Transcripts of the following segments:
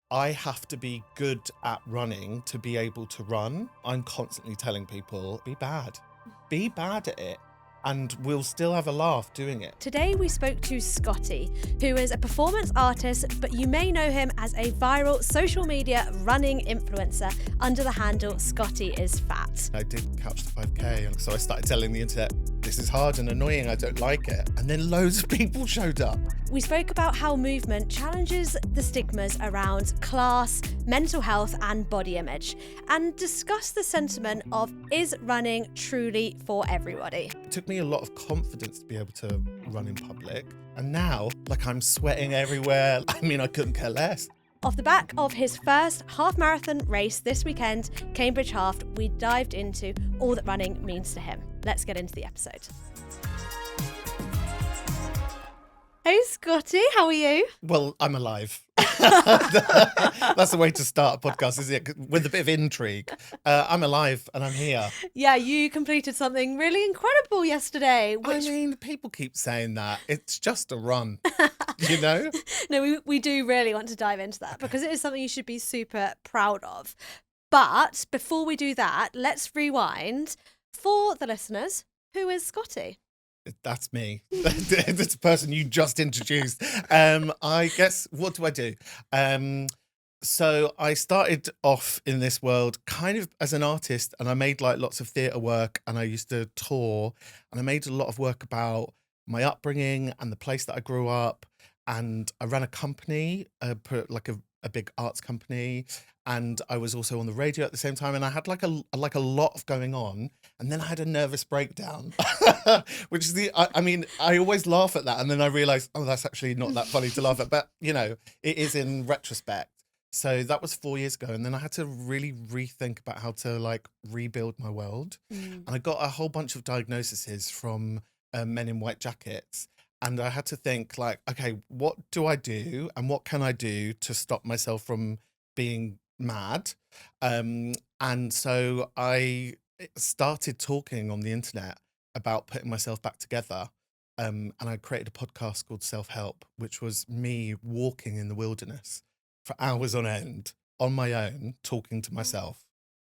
I have to be good at running to be able to run. I'm constantly telling people, be bad at it. And we'll still have a laugh doing it. Today we spoke to Scottee, who is a performance artist, but you may know him as a viral social media running influencer under the handle Scottee is Fat. I did Couch to 5K, and so I started telling the internet, this is hard and annoying, I don't like it. And then loads of people showed up. We spoke about how movement challenges the stigmas around class, mental health and body image, and discussed the sentiment of, is running truly for everybody? It took me a lot of confidence to be able to run in public. And now, I'm sweating everywhere. I mean, I couldn't care less. Off the back of his first half marathon race this weekend, Cambridge Half, we dived into all that running means to him. Let's get into the episode. Hey Scottee, how are you? Well, I'm alive. That's the way to start a podcast, isn't it? With a bit of intrigue. I'm alive and I'm here. Yeah, you completed something really incredible yesterday. I mean, people keep saying that. It's just a run, you know? No, we do really want to dive into that because it is something you should be super proud of. But before we do that, let's rewind. For the listeners, who is Scottee? That's me. That's the person you just introduced. I guess, what do I do? So I started off in this world kind of as an artist, and I made lots of theatre work, and I used to tour, and I made a lot of work about my upbringing and the place that I grew up. And I ran a company, a big arts company, and I was also on the radio at the same time, and I had a lot of going on, and then I had a nervous breakdown, which is I always laugh at that, and then I realised, oh, that's actually not that funny to laugh at, but it is in retrospect. So that was 4 years ago, and then I had to really rethink about how to rebuild my world, and I got a whole bunch of diagnoses from men in white jackets. And I had to think okay, what do I do and what can I do to stop myself from being mad? And so I started talking on the internet about putting myself back together. And I created a podcast called Self-Help, which was me walking in the wilderness for hours on end on my own, talking to myself.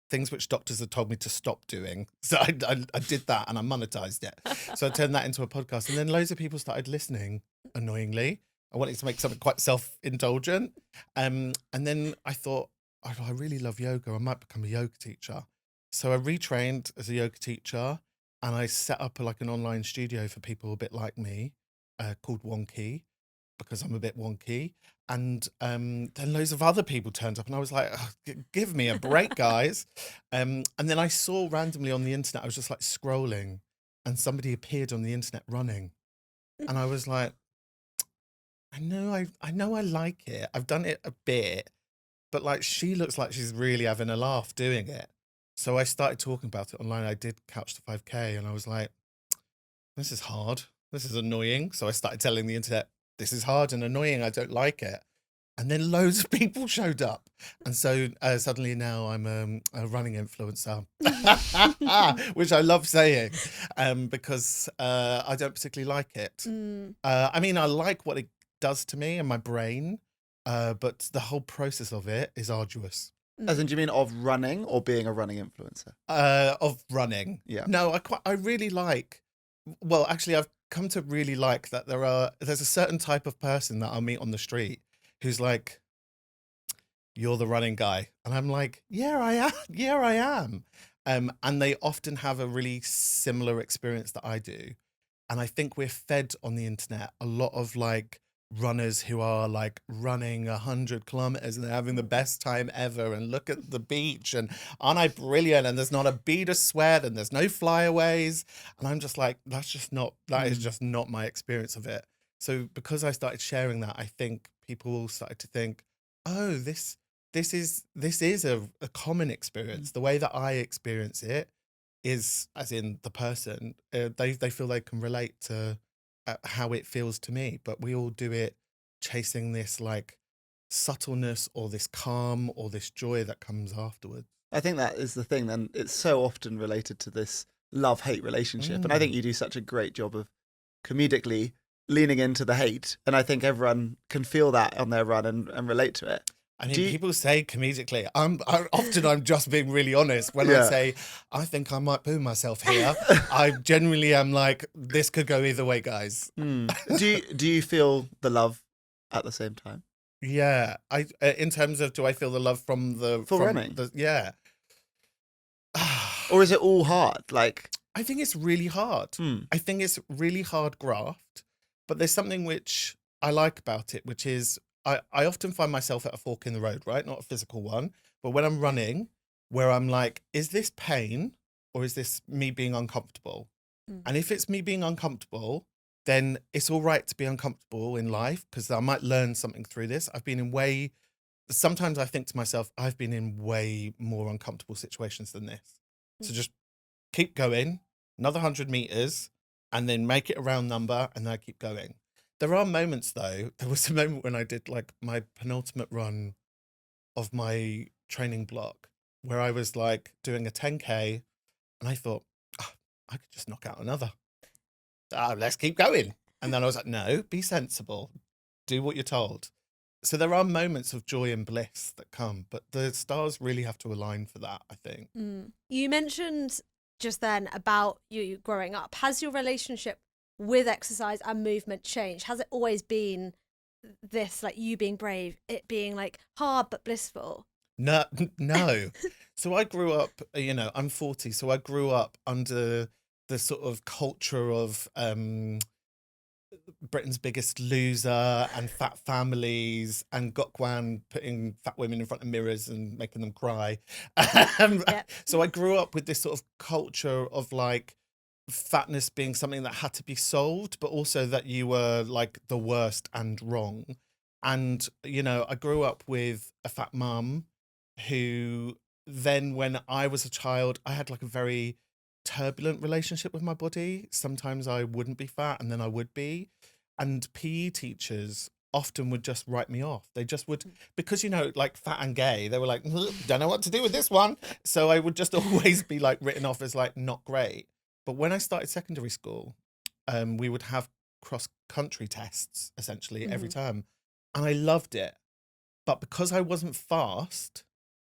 Things which doctors had told me to stop doing. So I did that and I monetized it. So I turned that into a podcast. And then loads of people started listening, annoyingly. I wanted to make something quite self-indulgent. And then I thought, oh, I really love yoga. I might become a yoga teacher. So I retrained as a yoga teacher, and I set up an online studio for people a bit like me called Wonky, because I'm a bit wonky. And then loads of other people turned up, and I was like, oh, give me a break, guys. And then I saw randomly on the internet, I was just scrolling, and somebody appeared on the internet running. And I was like, I know I like it. I've done it a bit, but she looks like she's really having a laugh doing it. So I started talking about it online. I did Couch to 5K, and I was like, this is hard. This is annoying. So I started telling the internet, this is hard and annoying, I don't like it. And then loads of people showed up. And so suddenly now I'm a running influencer, which I love saying because I don't particularly like it. I mean, I like what it does to me and my brain, but the whole process of it is arduous. As in, do you mean of running or being a running influencer? Of running. Yeah. No, I really like, well, actually, I've come to really like that there's a certain type of person that I'll meet on the street who's like, you're the running guy. And I'm like, yeah, I am. And they often have a really similar experience that I do. And I think we're fed on the internet a lot of runners who are running 100 kilometers and they're having the best time ever, and look at the beach and aren't I brilliant, and there's not a bead of sweat and there's no flyaways, and I'm just like, that is just not my experience of it. So because I started sharing that, I think people started to think, oh, this is a common experience. The way that I experience it is, as in the person, they feel they can relate to how it feels to me, but we all do it chasing this subtleness or this calm or this joy that comes afterwards. I think that is the thing, and it's so often related to this love-hate relationship. And I think you do such a great job of comedically leaning into the hate, and I think everyone can feel that on their run and relate to it. I mean, people say comedically. I'm just being really honest when I Yeah. say I think I might poo myself here. I genuinely am like, this could go either way, guys. Do you feel the love at the same time? Yeah, I in terms of, do I feel the love from running? Yeah. Or is it all hard? Like, I think it's really hard. I think it's really hard graft, but there's something which I like about it, which is I often find myself at a fork in the road, right? Not a physical one, but when I'm running, where I'm like, is this pain or is this me being uncomfortable? And if it's me being uncomfortable, then it's all right to be uncomfortable in life because I might learn something through this. Sometimes I think to myself, I've been in way more uncomfortable situations than this. So just keep going, another 100 meters, and then make it a round number, and then I keep going. There are moments though. There was a moment when I did like my penultimate run of my training block where I was like doing a 10K and I thought, I could just knock out another. Let's keep going. And then I was like, no, be sensible. Do what you're told. So there are moments of joy and bliss that come, but the stars really have to align for that, I think. You mentioned just then about you growing up. Has your relationship with exercise and movement changed? Has it always been this, like you being brave, it being like hard but blissful? No. So I grew up, I'm 40, so I grew up under the sort of culture of Britain's Biggest Loser and fat families and Gokwan putting fat women in front of mirrors and making them cry. So I grew up with this sort of culture of like fatness being something that had to be solved, but also that you were like the worst and wrong. And, I grew up with a fat mum who then when I was a child, I had like a very turbulent relationship with my body. Sometimes I wouldn't be fat and then I would be. And PE teachers often would just write me off. They just would, because, like fat and gay, they were like, don't know what to do with this one. So I would just always be like written off as like not great. But when I started secondary school, we would have cross-country tests essentially every term. And I loved it. But because I wasn't fast,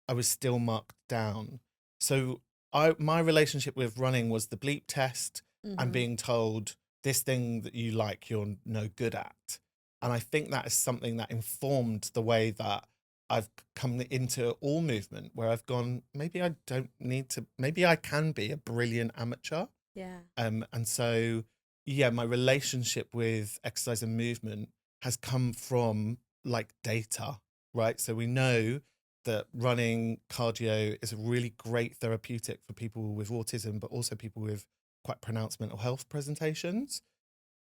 I was still marked down. So my relationship with running was the bleep test and being told this thing that you like, you're no good at. And I think that is something that informed the way that I've come into all movement, where I've gone, maybe I don't need to, maybe I can be a brilliant amateur. Yeah. And so, my relationship with exercise and movement has come from like data, right? So we know that running cardio is a really great therapeutic for people with autism, but also people with quite pronounced mental health presentations.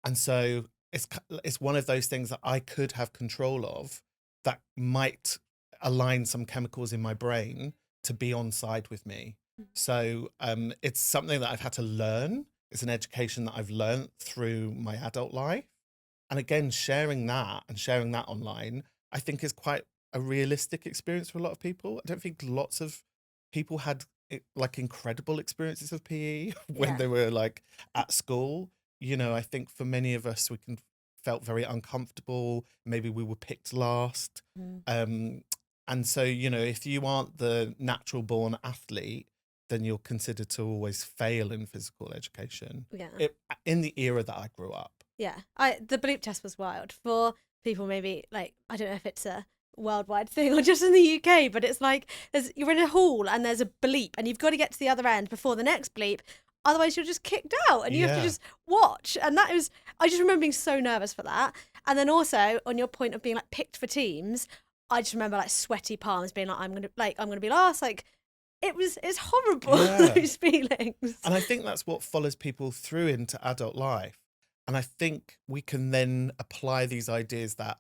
And so it's one of those things that I could have control of that might align some chemicals in my brain to be on side with me. So it's something that I've had to learn. It's an education that I've learned through my adult life. And again, sharing that online, I think is quite a realistic experience for a lot of people. I don't think lots of people had like incredible experiences of PE when they were like at school. I think for many of us, felt very uncomfortable. Maybe we were picked last. And so, if you aren't the natural born athlete, then you're considered to always fail in physical education. Yeah. In the era that I grew up. Yeah. The bleep test was wild for people. Maybe like, I don't know if it's a worldwide thing or just in the UK, but it's like you're in a hall and there's a bleep and you've got to get to the other end before the next bleep. Otherwise, you're just kicked out and you have to just watch. And I just remember being so nervous for that. And then also on your point of being like picked for teams, I just remember like sweaty palms being like, I'm gonna be last. Like it's horrible, those feelings. And I think that's what follows people through into adult life. And I think we can then apply these ideas that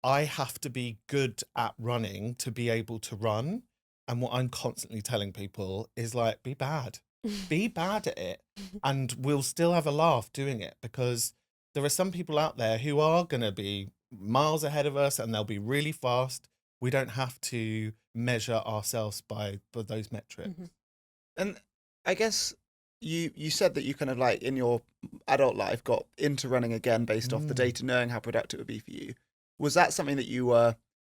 I have to be good at running to be able to run. And what I'm constantly telling people is like, be bad. Be bad at it and we'll still have a laugh doing it, because there are some people out there who are going to be miles ahead of us and they'll be really fast. We don't have to measure ourselves by those metrics. And I guess you said that you kind of like in your adult life got into running again based off the data, knowing how productive it would be for you. Was that something that you were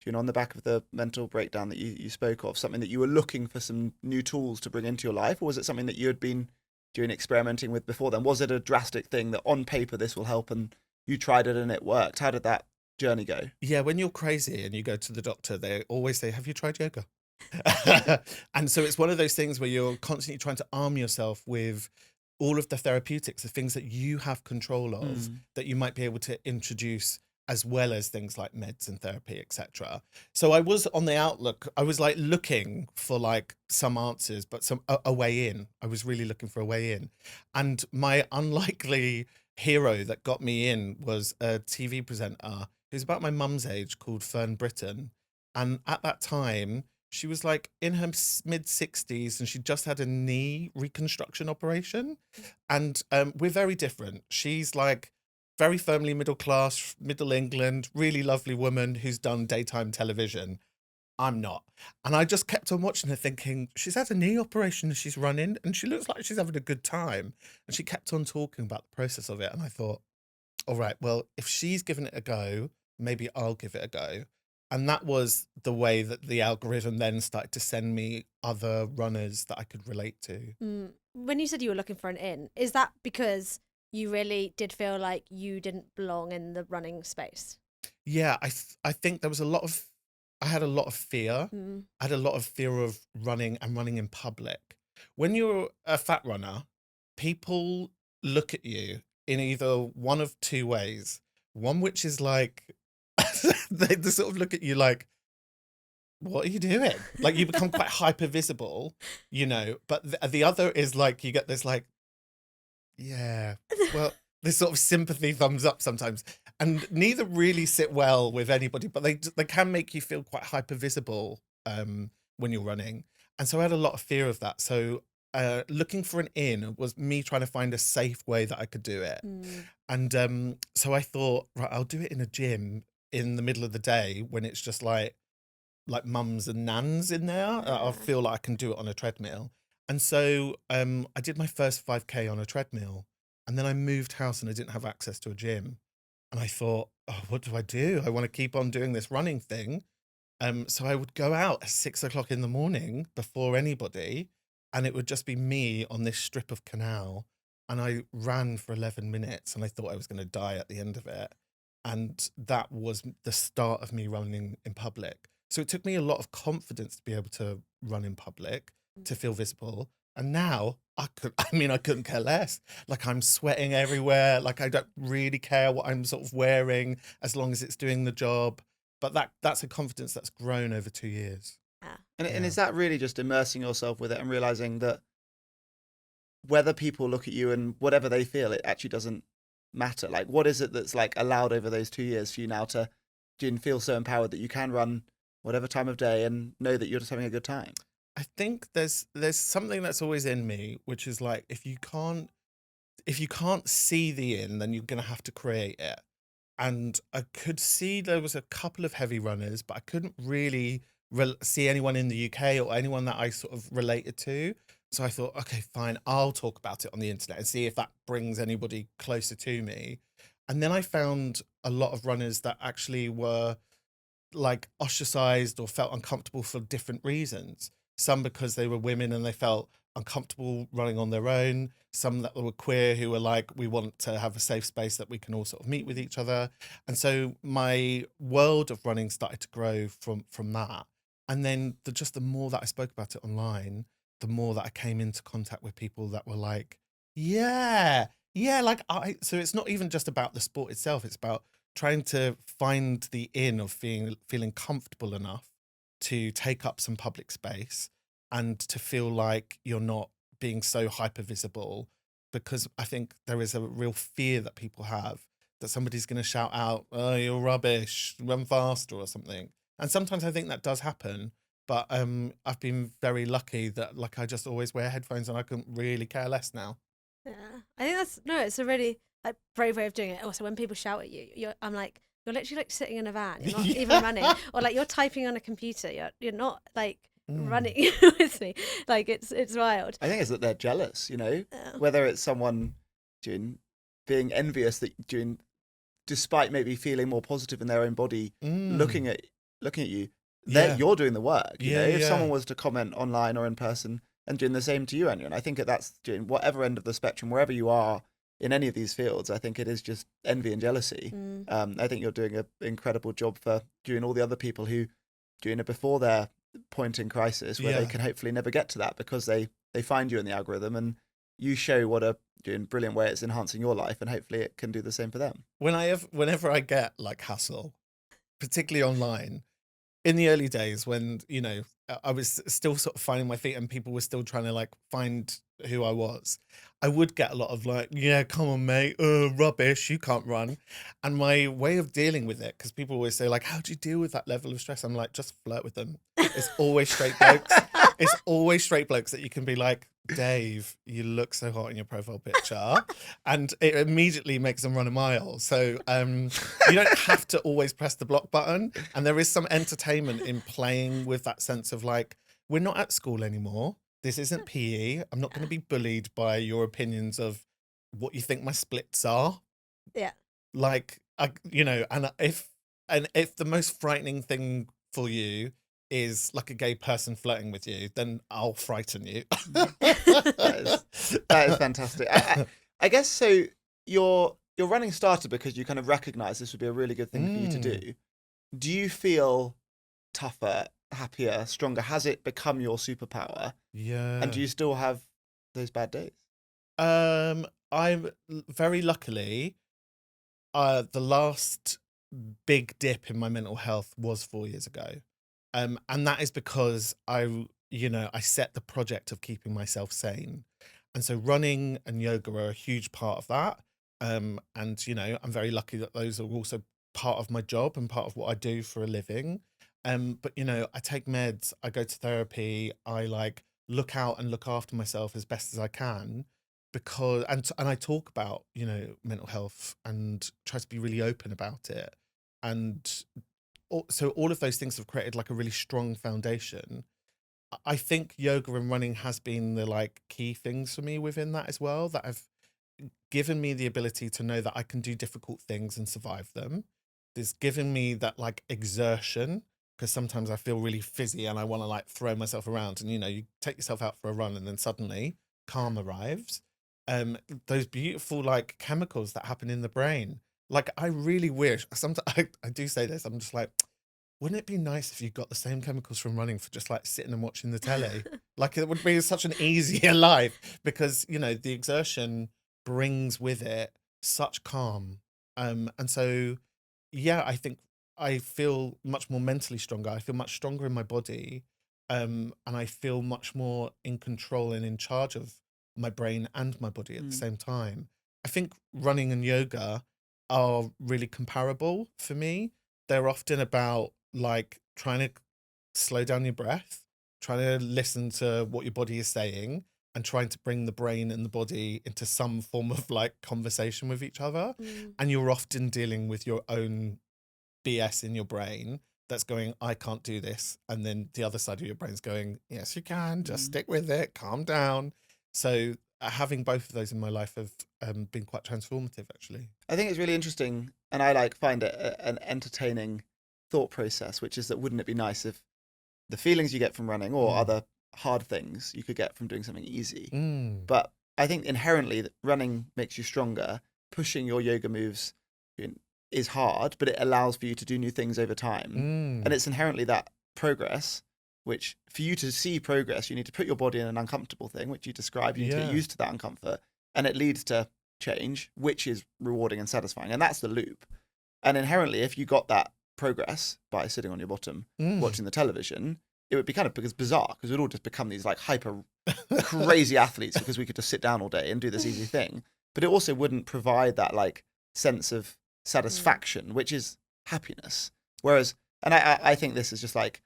on the back of the mental breakdown that you spoke of, something that you were looking for some new tools to bring into your life, or was it something that you had been doing experimenting with before then? Was it a drastic thing that on paper this will help and you tried it and it worked? How did that journey go? Yeah, when you're crazy and you go to the doctor, they always say, have you tried yoga? And so it's one of those things where you're constantly trying to arm yourself with all of the therapeutics, the things that you have control of, that you might be able to introduce, as well as things like meds and therapy, etc. So I was on the outlook. I was like looking for like some answers, but a way in. I was really looking for a way in. And my unlikely hero that got me in was a TV presenter who's about my mum's age, called Fern Britton. And at that time, she was like in her mid 60s and she just had a knee reconstruction operation. And we're very different. She's like very firmly middle class, middle England, really lovely woman who's done daytime television. I'm not. And I just kept on watching her thinking, she's had a knee operation and she's running and she looks like she's having a good time. And she kept on talking about the process of it. And I thought, all right, well, if she's given it a go, maybe I'll give it a go. And that was the way that the algorithm then started to send me other runners that I could relate to. When you said you were looking for an in, is that because you really did feel like you didn't belong in the running space? Yeah, I think there was I had a lot of fear. I had a lot of fear of running and running in public. When you're a fat runner, people look at you in either one of two ways. One which is like, they sort of look at you like, what are you doing? Like you become quite hyper visible, but the other is like, you get this like, yeah, well, this sort of sympathy thumbs up sometimes. And neither really sit well with anybody, but they can make you feel quite hyper visible when you're running. And so I had a lot of fear of that. So looking for an in was me trying to find a safe way that I could do it. And so I thought, right, I'll do it in a gym in the middle of the day when it's just like mums and nans in there. I'll feel like I can do it on a treadmill. And so I did my first 5K on a treadmill, and then I moved house and I didn't have access to a gym. And I thought, oh, what do I do? I want to keep on doing this running thing. So I would go out at 6 o'clock in the morning before anybody, and it would just be me on this strip of canal. And I ran for 11 minutes and I thought I was going to die at the end of it. And that was the start of me running in public. So it took me a lot of confidence to be able to run in public, to feel visible. And now I couldn't care less. Like I'm sweating everywhere. Like I don't really care what I'm sort of wearing as long as it's doing the job. But that's a confidence that's grown over 2 years. And is that really just immersing yourself with it and realizing that whether people look at you and whatever they feel, it actually doesn't matter? Like, what is it that's like allowed over those 2 years for you now to feel so empowered that you can run whatever time of day and know that you're just having a good time? I think there's something that's always in me, which is like, if you can't see the in, then you're going to have to create it. And I could see there was a couple of heavy runners, but I couldn't really see anyone in the UK or anyone that I sort of related to. So I thought, okay, fine, I'll talk about it on the internet and see if that brings anybody closer to me. And then I found a lot of runners that actually were like ostracized or felt uncomfortable for different reasons. Some because they were women and they felt uncomfortable running on their own. Some that were queer who were like, we want to have a safe space that we can all sort of meet with each other. And so my world of running started to grow from that. And then the more that I spoke about it online, the more that I came into contact with people that were like, yeah, so it's not even just about the sport itself. It's about trying to find the in of feeling comfortable enough to take up some public space and to feel like you're not being so hyper visible, because I think there is a real fear that people have that somebody's going to shout out, oh, you're rubbish, run faster or something. And sometimes I think that does happen, but I've been very lucky that like I just always wear headphones and I couldn't really care less now. Yeah, I think it's a really like brave way of doing it. Also, when people shout at you, I'm like, you're literally like sitting in a van. You're not even running, or like you're typing on a computer. You're not like running with me. Like it's wild. I think it's that they're jealous. Whether it's someone being envious that despite maybe feeling more positive in their own body, looking at looking at you, Yeah. you're doing the work. You know, Yeah, if yeah. someone was to comment online or in person and doing the same to you, Anya, and I think that's doing whatever end of the spectrum, wherever you are in any of these fields, I think it is just envy and jealousy. I think you're doing an incredible job for doing all the other people who doing it before their point in crisis, where they Yeah. can hopefully never get to that because they find you in the algorithm and you show what a brilliant way it's enhancing your life, and hopefully it can do the same for them. Whenever I get like hassle, particularly online, in the early days when, you know, I was still sort of finding my feet and people were still trying to like find who I was, I would get a lot of like, yeah, come on, mate, rubbish, you can't run. And my way of dealing with it, because people always say like, how do you deal with that level of stress? I'm like, just flirt with them. It's always straight blokes. It's always straight blokes that you can be like, Dave, you look so hot in your profile picture, and it immediately makes them run a mile. So you don't have to always press the block button, and there is some entertainment in playing with that sense of like, we're not at school anymore. This isn't PE. I'm not going to be bullied by your opinions of what you think my splits are. Yeah. Like, you know, and if the most frightening thing for you is like a gay person flirting with you, then I'll frighten you. That is fantastic. I guess so. Your running started because you kind of recognise this would be a really good thing for you to do. Do you feel tougher, happier, stronger? Has it become your superpower? Yeah. And do you still have those bad days? I'm very luckily, the last big dip in my mental health was 4 years ago. And that is because I set the project of keeping myself sane. And so running and yoga are a huge part of that. And, you know, I'm very lucky that those are also part of my job and part of what I do for a living. But, you know, I take meds, I go to therapy, I like look out and look after myself as best as I can, because, and I talk about, you know, mental health and try to be really open about it. And so all of those things have created like a really strong foundation. I think yoga and running has been the like key things for me within that as well, that have given me the ability to know that I can do difficult things and survive them. It's given me that like exertion, because sometimes I feel really fizzy and I want to like throw myself around, and you know, you take yourself out for a run and then suddenly calm arrives. Those beautiful like chemicals that happen in the brain. Like, I really wish, sometimes I do say this, I'm just like, wouldn't it be nice if you got the same chemicals from running for just like sitting and watching the telly? Like, it would be such an easier life, because, you know, the exertion brings with it such calm. And so, yeah, I think I feel much more mentally stronger. I feel much stronger in my body. And I feel much more in control and in charge of my brain and my body at the same time. I think running and yoga are really comparable for me. They're often about like trying to slow down your breath, trying to listen to what your body is saying, and trying to bring the brain and the body into some form of like conversation with each other. And you're often dealing with your own BS in your brain that's going, I can't do this. And then the other side of your brain's going, yes, you can, just stick with it, calm down. So having both of those in my life have been quite transformative, actually. I think it's really interesting, and I like find it an entertaining thought process, which is that wouldn't it be nice if the feelings you get from running or other hard things you could get from doing something easy. But I think inherently that running makes you stronger. Pushing your yoga moves is hard, but it allows for you to do new things over time. And it's inherently that progress, which for you to see progress, you need to put your body in an uncomfortable thing, which you described. You need to get used to that uncomfort, and it leads to change, which is rewarding and satisfying. And that's the loop. And inherently, if you got that progress by sitting on your bottom, watching the television, it would be kind of bizarre, because we'd all just become these like hyper crazy athletes because we could just sit down all day and do this easy thing. But it also wouldn't provide that like sense of satisfaction, which is happiness. Whereas, and I think this is just like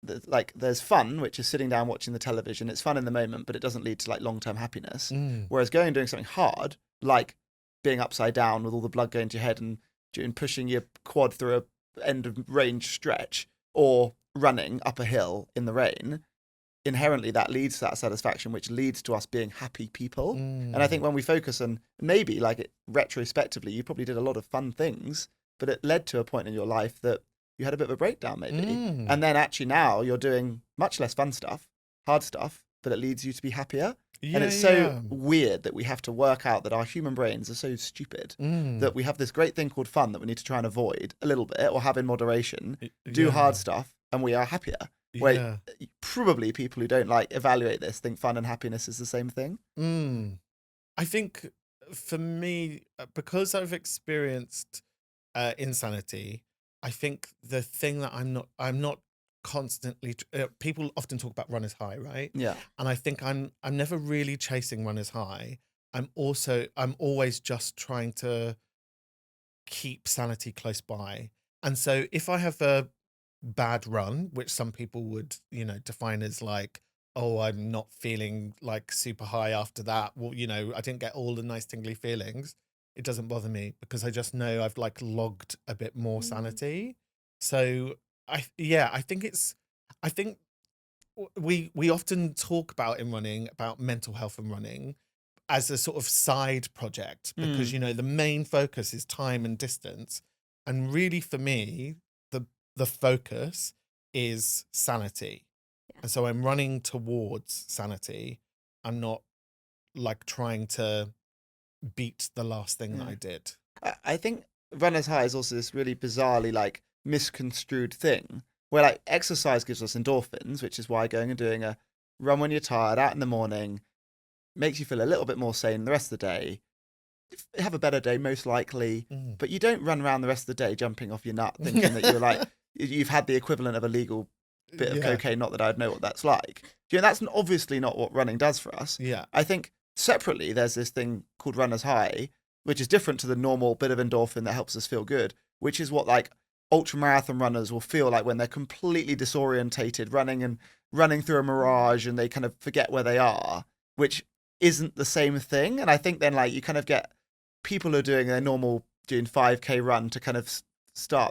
there's fun, which is sitting down watching the television. It's fun in the moment, but it doesn't lead to like long-term happiness. Whereas going and doing something hard, like being upside down with all the blood going to your head and pushing your quad through a end of range stretch, or running up a hill in the rain, inherently that leads to that satisfaction, which leads to us being happy people. And I think when we focus on, maybe like retrospectively, you probably did a lot of fun things, but it led to a point in your life that you had a bit of a breakdown maybe. Mm. And then actually now you're doing much less fun stuff, hard stuff, but it leads you to be happier. Yeah, And it's so weird that we have to work out that our human brains are so stupid that we have this great thing called fun that we need to try and avoid a little bit or have in moderation, do hard stuff, and we are happier. Where probably people who don't like evaluate this think fun and happiness is the same thing. I think for me, because I've experienced insanity, I think the thing that I'm not constantly. People often talk about runner's high, right? Yeah. And I think I'm never really chasing runner's high. I'm always just trying to keep sanity close by. And so if I have a bad run, which some people would, define as like, oh, I'm not feeling like super high after that. Well, I didn't get all the nice tingly feelings. It doesn't bother me because I just know I've like logged a bit more sanity. So I think we often talk about in running about mental health and running as a sort of side project because the main focus is time and distance, and really for me the focus is sanity. And so I'm running towards sanity. I'm not like trying to beat the last thing that I did. I think runner's high is also this really bizarrely like misconstrued thing where like exercise gives us endorphins, which is why going and doing a run when you're tired out in the morning makes you feel a little bit more sane the rest of the day. Have a better day most likely, but you don't run around the rest of the day jumping off your nut thinking that you're like you've had the equivalent of a legal bit of cocaine. Not that I'd know what that's like. That's obviously not what running does for us. Yeah, I think separately there's this thing called runner's high, which is different to the normal bit of endorphin that helps us feel good, which is what like ultra marathon runners will feel like when they're completely disorientated running through a mirage and they kind of forget where they are, which isn't the same thing. And I think then like you kind of get people who are doing their normal doing 5K run to kind of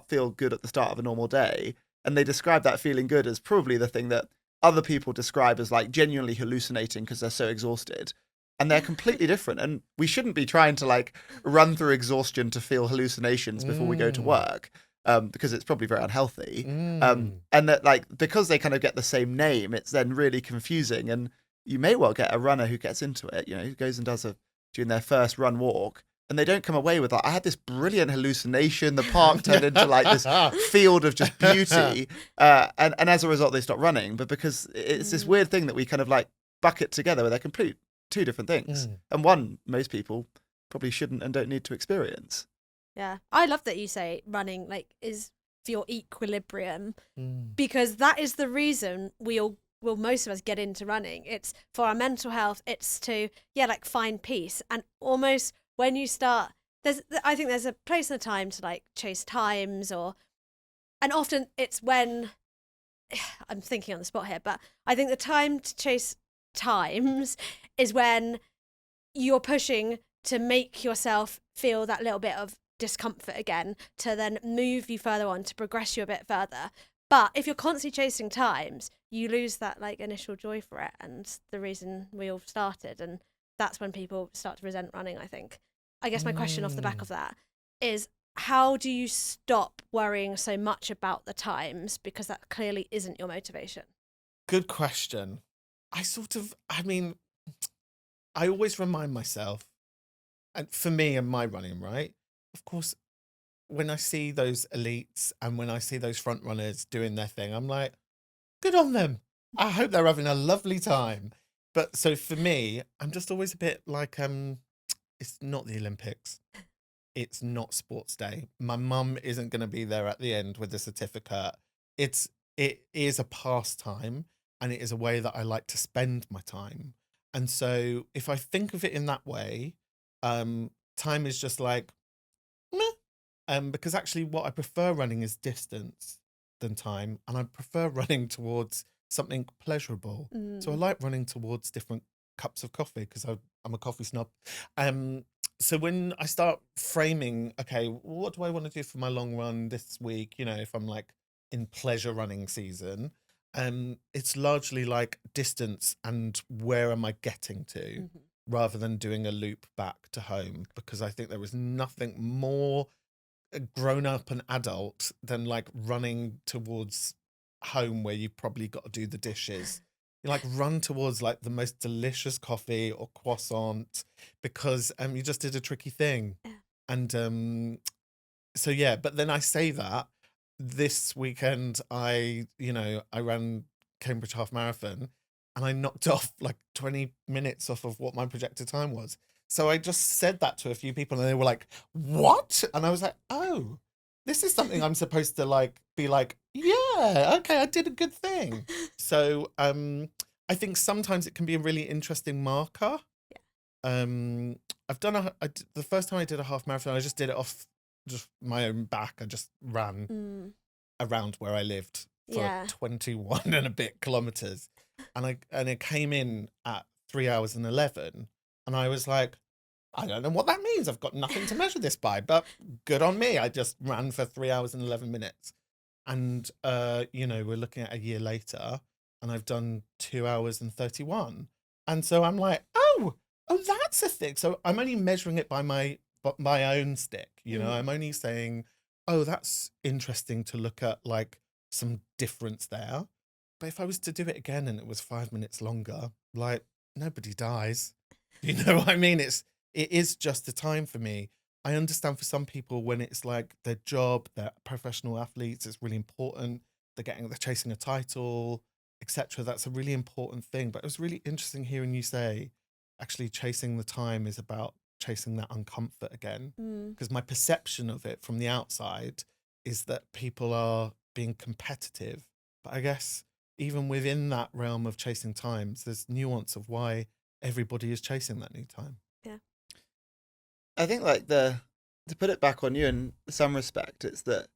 feel good at the start of a normal day, and they describe that feeling good as probably the thing that other people describe as like genuinely hallucinating because they're so exhausted. And they're completely different. And we shouldn't be trying to like run through exhaustion to feel hallucinations before we go to work, because it's probably very unhealthy. And that like because they kind of get the same name, it's then really confusing. And you may well get a runner who gets into it, who goes and does during their first run walk, and they don't come away with like, I had this brilliant hallucination. The park turned into like this field of just beauty. And as a result, they stop running. But because it's this weird thing that we kind of like bucket together where they're two different things. And one, most people probably shouldn't and don't need to experience. Yeah. I love that you say running like is for your equilibrium, because that is the reason most of us get into running. It's for our mental health. It's to, like find peace. And almost when you start, I think there's a place and a time to like chase times and often it's when, I'm thinking on the spot here, but I think the time to chase times is when you're pushing to make yourself feel that little bit of discomfort again, to then move you further on, to progress you a bit further. But if you're constantly chasing times, you lose that like initial joy for it and the reason we all started. And that's when people start to resent running, I think. I guess my question off the back of that is, how do you stop worrying so much about the times? Because that clearly isn't your motivation. Good question. I always remind myself, and for me and my running, right? Of course, when I see those elites and when I see those front runners doing their thing, I'm like, good on them. I hope they're having a lovely time. But so for me, I'm just always a bit like, it's not the Olympics. It's not sports day. My mum isn't going to be there at the end with the certificate. It is a pastime, and it is a way that I like to spend my time. And so if I think of it in that way, time is just like, meh. Because actually what I prefer running is distance than time. And I prefer running towards something pleasurable. So I like running towards different cups of coffee because I'm a coffee snob. So when I start framing, okay, what do I want to do for my long run this week? If I'm like in pleasure running season, it's largely like distance and where am I getting to, rather than doing a loop back to home, because I think there is nothing more a grown up and adult than like running towards home where you've probably got to do the dishes. You like run towards like the most delicious coffee or croissant because you just did a tricky thing. Yeah. And so yeah, but then I say that this weekend I ran Cambridge Half Marathon and I knocked off like 20 minutes off of what my projected time was. So I just said that to a few people and they were like, "What?" And I was like, "Oh, this is something I'm supposed to like be like, yeah, okay, I did a good thing." So I think sometimes it can be a really interesting marker. I've done the first time I did a half marathon, I just did it off just my own back. I just ran around where I lived for 21 and a bit kilometers, and it came in at 3 hours and 11, and I was like, I don't know what that means. I've got nothing to measure this by, but good on me. I just ran for 3 hours and 11 minutes. And, we're looking at a year later and I've done 2 hours and 31. And so I'm like, oh, that's a thing. So I'm only measuring it by my own stick. I'm only saying, oh, that's interesting to look at like some difference there. But if I was to do it again and it was 5 minutes longer, like nobody dies. You know what I mean? It is just a time for me. I understand for some people when it's like their job, they're professional athletes, it's really important. They're chasing a title, etc. That's a really important thing. But it was really interesting hearing you say, actually chasing the time is about chasing that uncomfort again. Because my perception of it from the outside is that people are being competitive. But I guess even within that realm of chasing times, there's nuance of why everybody is chasing that new time. Yeah. I think like to put it back on you in some respect, it's that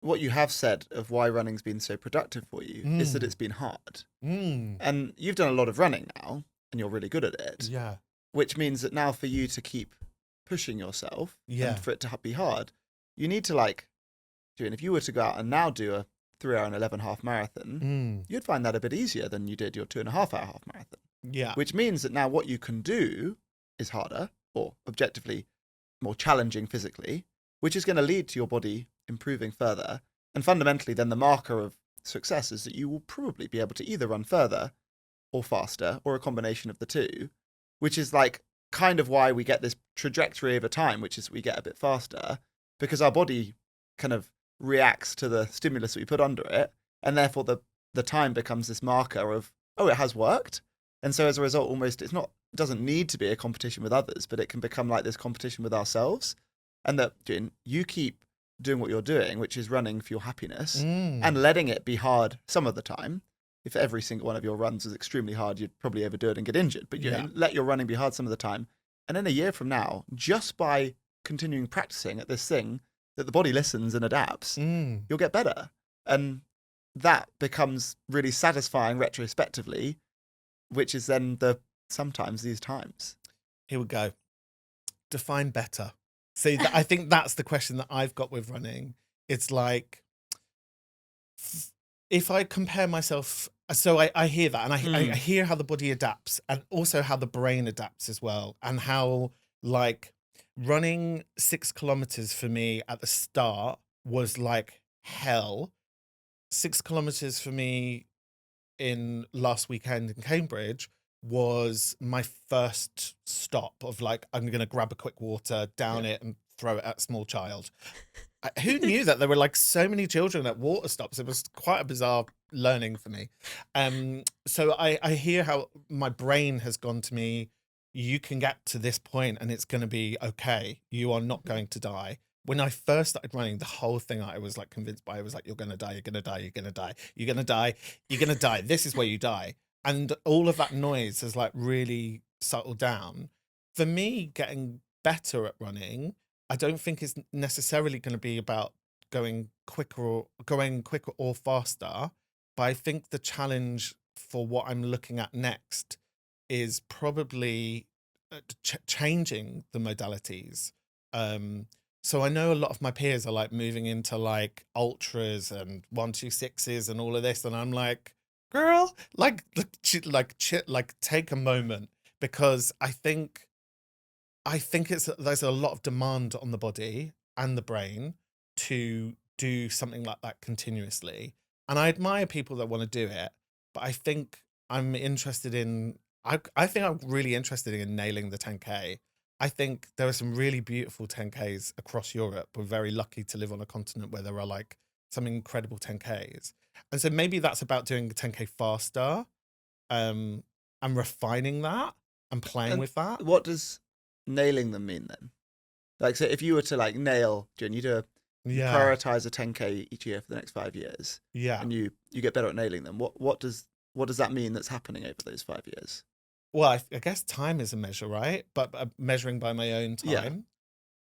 what you have said of why running's been so productive for you is that it's been hard. And you've done a lot of running now and you're really good at it. Yeah. Which means that now for you to keep pushing yourself and for it to be hard, you need to like do it. If you were to go out and now do a 3 hour and 11 half marathon, you'd find that a bit easier than you did your 2.5 hour half marathon. Yeah. Which means that now what you can do is harder or objectively more challenging physically, which is going to lead to your body improving further. And fundamentally, then the marker of success is that you will probably be able to either run further or faster or a combination of the two, which is like kind of why we get this trajectory over time, which is we get a bit faster because our body kind of reacts to the stimulus that we put under it. And therefore the time becomes this marker of, oh, it has worked. And so as a result, almost it doesn't need to be a competition with others, but it can become like this competition with ourselves. And that you keep doing what you're doing, which is running for your happiness and letting it be hard some of the time. If every single one of your runs was extremely hard, you'd probably overdo it and get injured. But let your running be hard some of the time. And then a year from now, just by continuing practicing at this thing that the body listens and adapts, you'll get better. And that becomes really satisfying retrospectively, which is then sometimes these times. Here we go. Define better. See, I think that's the question that I've got with running. It's like, if I compare myself, so I hear that, and I hear how the body adapts and also how the brain adapts as well, and how like running 6 kilometers for me at the start was like hell. 6 kilometers for me in last weekend in Cambridge was my first stop of like, I'm going to grab a quick water, down it and throw it at a small child. Who knew that there were like so many children at water stops? It was quite a bizarre learning for me. So I hear how my brain has gone to me, you can get to this point and it's going to be okay. You are not going to die. When I first started running, the whole thing I was like convinced by, I was like, you're going to die, you're going to die, you're going to die, you're going to die, you're going to die. This is where you die. And all of that noise has like really settled down. For me, getting better at running, I don't think is necessarily going to be about going quicker or faster. But I think the challenge for what I'm looking at next is probably changing the modalities. So I know a lot of my peers are like moving into like ultras and 126s and all of this, and I'm like, girl, like take a moment, because I think there's a lot of demand on the body, and the brain to do something like that continuously. And I admire people that want to do it, but I think I'm interested in, I think I'm really interested in nailing the 10K. I think there are some really beautiful 10Ks across Europe. We're very lucky to live on a continent where there are like some incredible 10Ks. And so maybe that's about doing the 10K faster, and refining that and playing And with that. what does nailing them mean then? Like, so if you were to like nail, June, you Yeah. prioritize a 10K each year for the next 5 years, Yeah. and you get better at nailing them. What does that mean that's happening over those 5 years? Well, I guess time is a measure, right? But measuring by my own Yeah.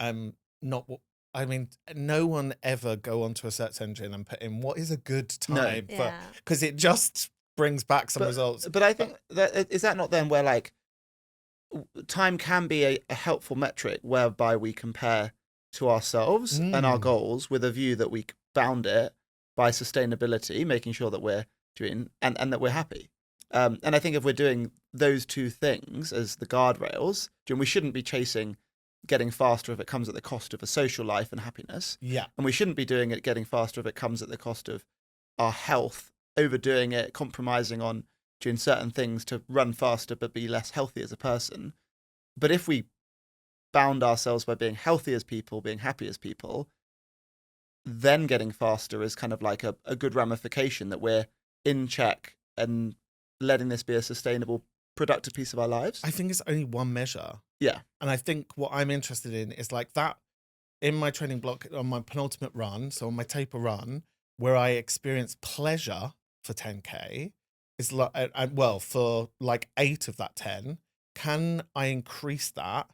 time. Not what, I mean, no one ever go onto a search engine and put in what is a good No. time for, Yeah. because it just brings back some results. But I think that is that not then where like time can be a helpful metric whereby we compare to ourselves and our Mm. goals with a view that we bound it by sustainability, making sure that we're doing and that we're happy. And I think if we're doing those two things as the guardrails, we shouldn't be chasing getting faster if it comes at the cost of a social life and happiness. Yeah. And we shouldn't be doing it getting faster if it comes at the cost of our health, overdoing it, compromising on doing certain things to run faster but be less healthy as a person. But if we bound ourselves by being healthy as people, being happy as people, then getting faster is kind of like a good ramification that we're in check and letting this be a sustainable, productive piece of our lives. I think it's only one measure. Yeah. And I think what I'm interested in is like that in my training block on my penultimate run, so on my taper run, where I experience pleasure for 10K, is like, well, for like 8 of that 10, can I increase that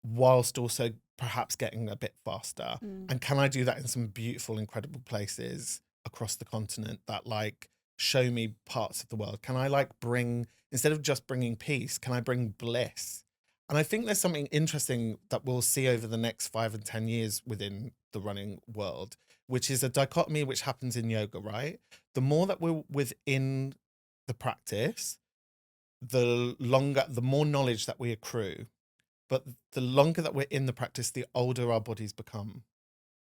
whilst also perhaps getting a bit faster? And can I do that in some beautiful, incredible places across the continent that like show me parts of the world? Can I like bring, instead of just bringing peace, can I bring bliss? And I think there's something interesting that we'll see over the next 5 and 10 years within the running world, which is a dichotomy which happens in yoga, right? The more that we're within the practice, the more knowledge that we accrue. But the longer that we're in the practice, the older our bodies become.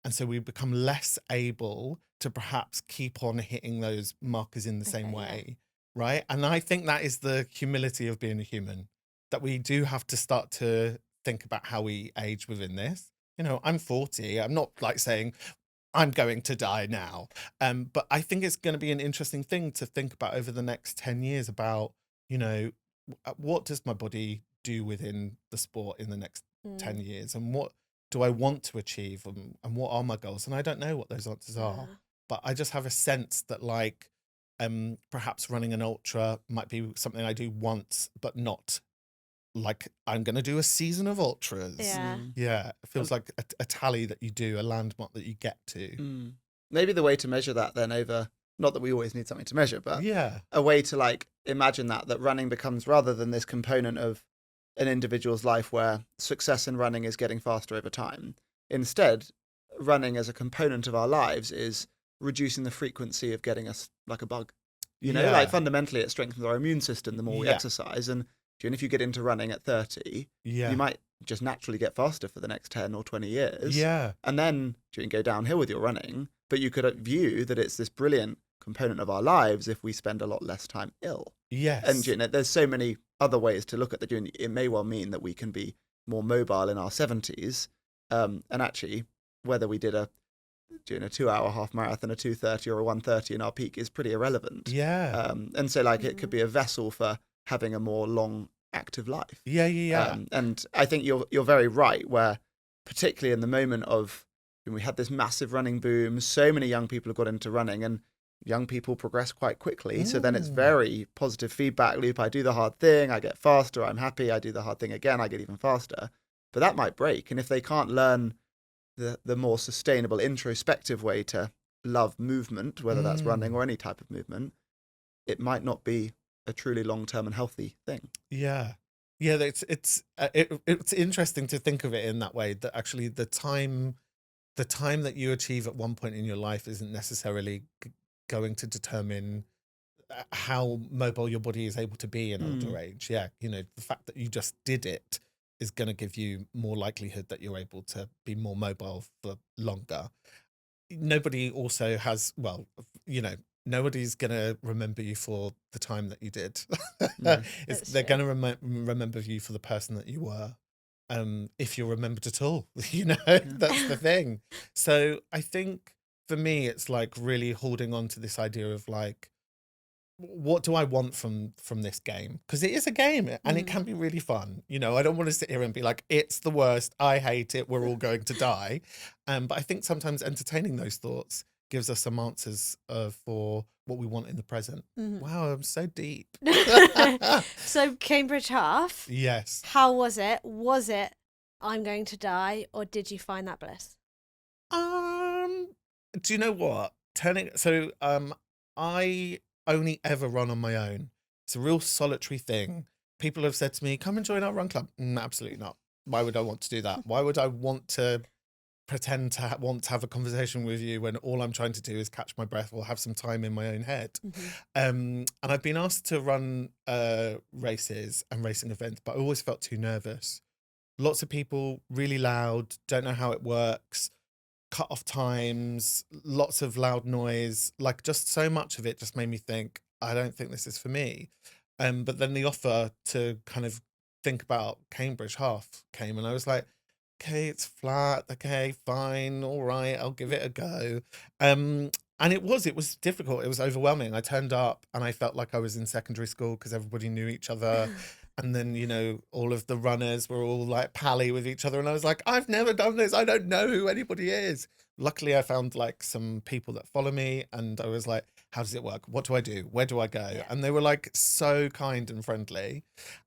And so we become less able to perhaps keep on hitting those markers in the same way, right? And I think that is the humility of being a human, that we do have to start to think about how we age within this. You know, I'm 40. I'm not like saying I'm going to die now. But I think it's going to be an interesting thing to think about over the next 10 years about, you know, what does my body do within the sport in the next 10 years, and what do I want to achieve, and what are my goals? And I don't know what those answers are, but I just have a sense that like perhaps running an ultra might be something I do once, but not like I'm going to do a season of ultras. Yeah, it feels like a tally that you do, a landmark that you get to. Maybe the way to measure that then over, not that we always need something to measure, but yeah, a way to like imagine that running becomes, rather than this component of an individual's life where success in running is getting faster over time. Instead, running as a component of our lives is reducing the frequency of getting us like a bug. You know, like fundamentally it strengthens our immune system the more we exercise. And if you get into running at 30, you might just naturally get faster for the next 10 or 20 years. Yeah. And then you can go downhill with your running, but you could view that it's this brilliant component of our lives if we spend a lot less time ill. Yes. And you know, there's so many other ways to look at the journey. It may well mean that we can be more mobile in our 70s. And actually, whether we did a 2-hour half marathon, a 2:30 or a 1:30 in our peak is pretty irrelevant. Yeah. And so like it could be a vessel for having a more long active life. Yeah. And I think you're very right, where particularly in the moment of when we had this massive running boom, so many young people have got into running, and young people progress quite quickly. So then it's very positive feedback loop. I do the hard thing, I get faster, I'm happy. I do the hard thing again, I get even faster. But that might break. And if they can't learn the more sustainable, introspective way to love movement, whether that's running or any type of movement, it might not be a truly long-term and healthy thing. Yeah. It's interesting to think of it in that way, that actually the time that you achieve at one point in your life isn't necessarily going to determine how mobile your body is able to be in older age. Yeah, you know, the fact that you just did it is going to give you more likelihood that you're able to be more mobile for longer. Nobody also has, well, nobody's going to remember you for the time that you did. They're going to remember you for the person that you were. If you're remembered at all, that's the thing. So I think for me, it's like really holding on to this idea of like, what do I want from this game? Because it is a game and it can be really fun. I don't want to sit here and be like, it's the worst, I hate it, we're all going to die. But I think sometimes entertaining those thoughts gives us some answers for what we want in the present. Wow, I'm so deep. So Cambridge Half. Yes. How was it? Was it I'm going to die, or did you find that bliss? Do you know what? I only ever run on my own. It's a real solitary thing. People have said to me, come and join our run club. Absolutely not. Why would I want to do that? Why would I want to pretend to want to have a conversation with you when all I'm trying to do is catch my breath or have some time in my own head? And I've been asked to run races and racing events, but I always felt too nervous. Lots of people, really loud, don't know how it works, cut off times, lots of loud noise, like just so much of it just made me think, I don't think this is for me. But then the offer to kind of think about Cambridge Half came and I was like, okay, it's flat, okay, fine, all right, I'll give it a go. And it was difficult, it was overwhelming. I turned up and I felt like I was in secondary school because everybody knew each other. And then, all of the runners were all like pally with each other. And I was like, I've never done this. I don't know who anybody is. Luckily, I found like some people that follow me. And I was like, how does it work? What do I do? Where do I go? Yeah. And they were like so kind and friendly.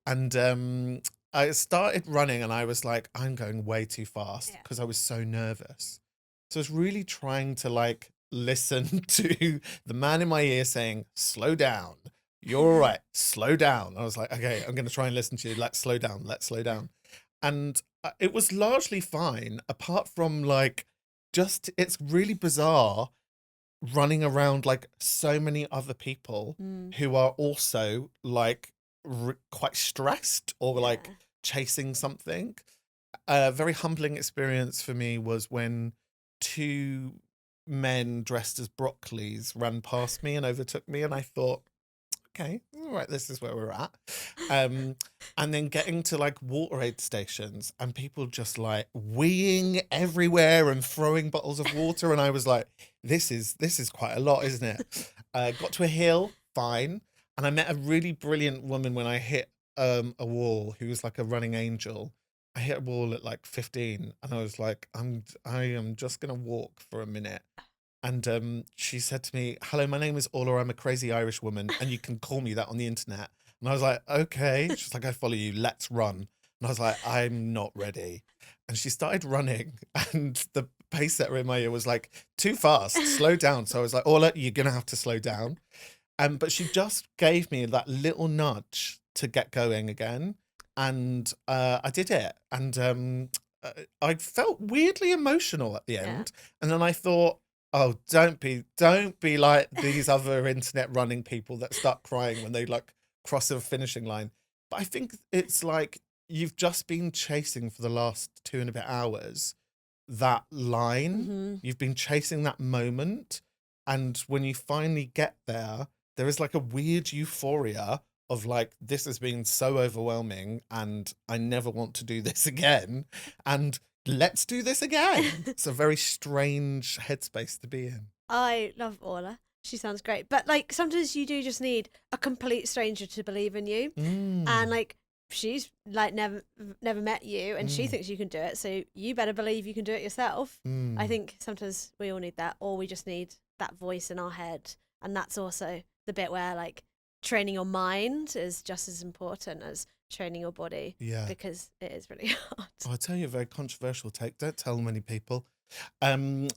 And I started running and I was like, I'm going way too fast because I was so nervous. So I was really trying to like listen to the man in my ear saying, slow down. You're all right. Slow down. I was like, okay, I'm going to try and listen to you. Let's slow down. Let's slow down. And it was largely fine, apart from like, it's really bizarre running around like so many other people who are also like quite stressed or like chasing something. A very humbling experience for me was when two men dressed as broccolis ran past me and overtook me. And I thought, okay, all right, this is where we're at. And then getting to like water aid stations and people just like weeing everywhere and throwing bottles of water. And I was like, this is quite a lot, isn't it? Got to a hill, fine. And I met a really brilliant woman when I hit a wall who was like a running angel. I hit a wall at like 15 and I was like, I am just going to walk for a minute. And she said to me, hello, my name is Orla. I'm a crazy Irish woman and you can call me that on the internet. And I was like, okay. She's like, I follow you. Let's run. And I was like, I'm not ready. And she started running and the pace setter in my ear was like, too fast, slow down. So I was like, Orla, you're going to have to slow down. But she just gave me that little nudge to get going again. And I did it. And I felt weirdly emotional at the end. And then I thought, oh, don't be like these other internet running people that start crying when they like cross a finishing line. But I think it's like you've just been chasing for the last 2 and a bit hours that line. You've been chasing that moment. And when you finally get there, there is like a weird euphoria of like, this has been so overwhelming and I never want to do this again. And let's do this again. It's a very strange headspace to be in. I love Orla. She sounds great. But like sometimes you do just need a complete stranger to believe in you. And like she's like never met you and she thinks you can do it. So you better believe you can do it yourself. I think sometimes we all need that, or we just need that voice in our head. And that's also the bit where like training your mind is just as important as training your body, because it is really hard. I'll tell you a very controversial take. Don't tell many people. When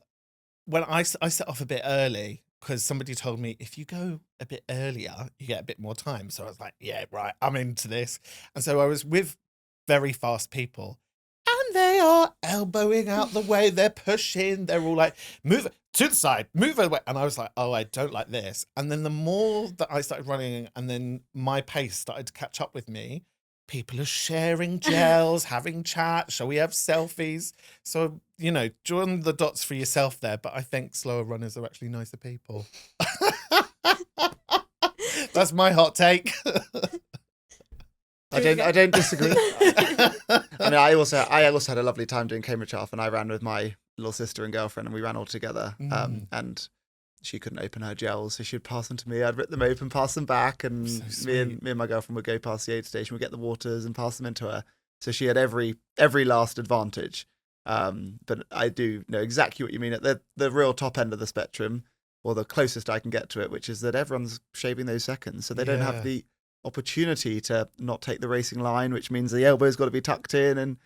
I set off a bit early because somebody told me if you go a bit earlier, you get a bit more time. So I was like, yeah, right, I'm into this. And so I was with very fast people and they are elbowing out the way. They're pushing. They're all like, move to the side, move away. And I was like, oh, I don't like this. And then the more that I started running and then my pace started to catch up with me, people are sharing gels, having chat. Shall we have selfies? So, join the dots for yourself there. But I think slower runners are actually nicer people. That's my hot take. I don't disagree. I mean, I also had a lovely time doing Cambridge Half, and I ran with my little sister and girlfriend, and we ran all together. And she couldn't open her gels, so she'd pass them to me. I'd rip them open, pass them back, and So me and my girlfriend would go past the aid station, we'd get the waters and pass them into her. So she had every last advantage. But I do know exactly what you mean at the real top end of the spectrum, or the closest I can get to it, which is that everyone's shaving those seconds, so they don't have the opportunity to not take the racing line, which means the elbow's got to be tucked in, and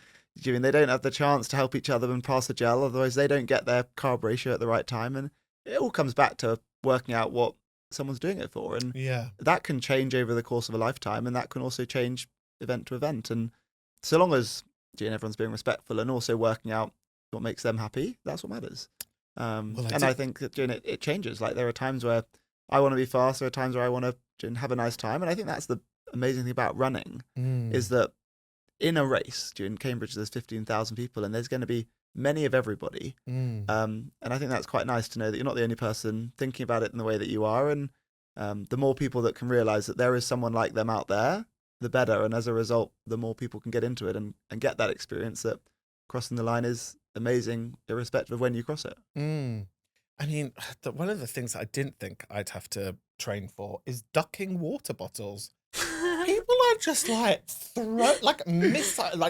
they don't have the chance to help each other and pass the gel, otherwise they don't get their carb ratio at the right time. And it all comes back to working out what someone's doing it for, and that can change over the course of a lifetime, and that can also change event to event. And so long as everyone's being respectful and also working out what makes them happy, that's what matters. I think that it changes. Like, there are times where I want to be fast, there are times where I want to have a nice time, and I think that's the amazing thing about running is that in a race, in Cambridge there's 15,000 people, and there's going to be many of everybody. And I think that's quite nice to know that you're not the only person thinking about it in the way that you are. And the more people that can realize that there is someone like them out there, the better. And as a result, the more people can get into it and get that experience that crossing the line is amazing, irrespective of when you cross it. I mean, one of the things I didn't think I'd have to train for is ducking water bottles. People are just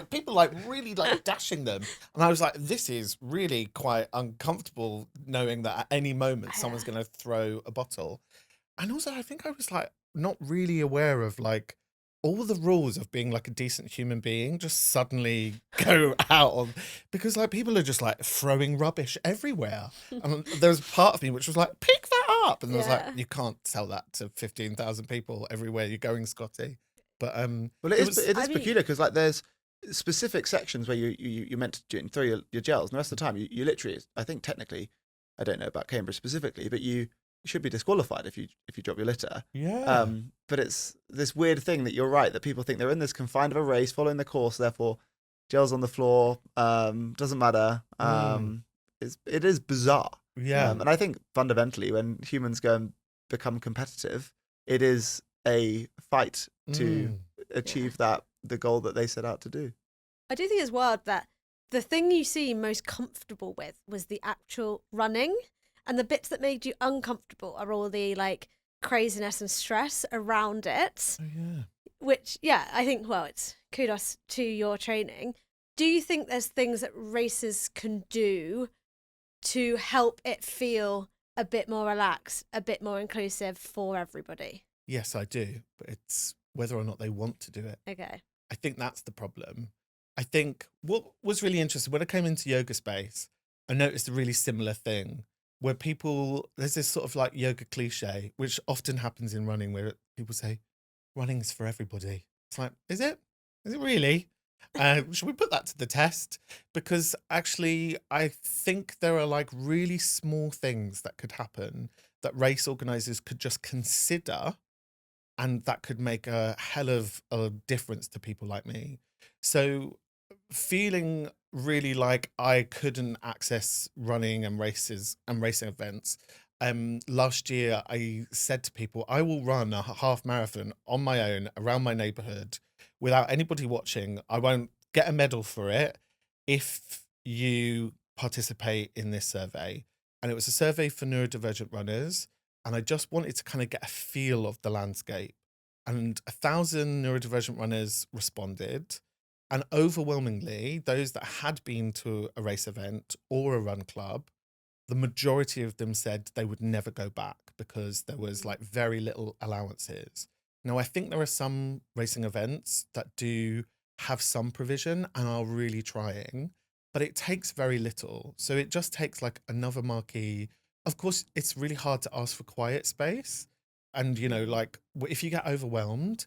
people really dashing them, and I was like, this is really quite uncomfortable, knowing that at any moment someone's going to throw a bottle. And also, I think I was not really aware of all the rules of being a decent human being just suddenly go out of, because people are just throwing rubbish everywhere. And there was part of me which was pick that up, and I was you can't sell that to 15,000 people everywhere you're going, Scottee. But well, it is peculiar, because there's specific sections where you're meant to throw your gels, and the rest of the time you literally, I think technically, I don't know about Cambridge specifically, but you should be disqualified if you drop your litter. But it's this weird thing that you're right, that people think they're in this confined of a race, following the course, therefore gels on the floor, doesn't matter. It is bizarre. And I think fundamentally, when humans go and become competitive, it is a fight to achieve the goal that they set out to do. I do think it's wild that the thing you seem most comfortable with was the actual running, and the bits that made you uncomfortable are all the craziness and stress around it. Which, I think, it's kudos to your training. Do you think there's things that races can do to help it feel a bit more relaxed, a bit more inclusive for everybody? Yes, I do, but it's whether or not they want to do it. Okay. I think that's the problem. I think what was really interesting, when I came into yoga space, I noticed a really similar thing where there's this sort of yoga cliche, which often happens in running, where people say, running is for everybody. It's is it? Is it really? Should we put that to the test? Because actually, I think there are really small things that could happen that race organizers could just consider, and that could make a hell of a difference to people like me. So feeling really like I couldn't access running and races and racing events, last year I said to people, I will run a half marathon on my own around my neighborhood without anybody watching. I won't get a medal for it if you participate in this survey. And it was a survey for neurodivergent runners, and I just wanted to kind of get a feel of the landscape. And 1,000 neurodivergent runners responded. And overwhelmingly, those that had been to a race event or a run club, the majority of them said they would never go back because there was very little allowances. Now, I think there are some racing events that do have some provision and are really trying, but it takes very little. So it just takes another marquee. Of course, it's really hard to ask for quiet space. And, if you get overwhelmed,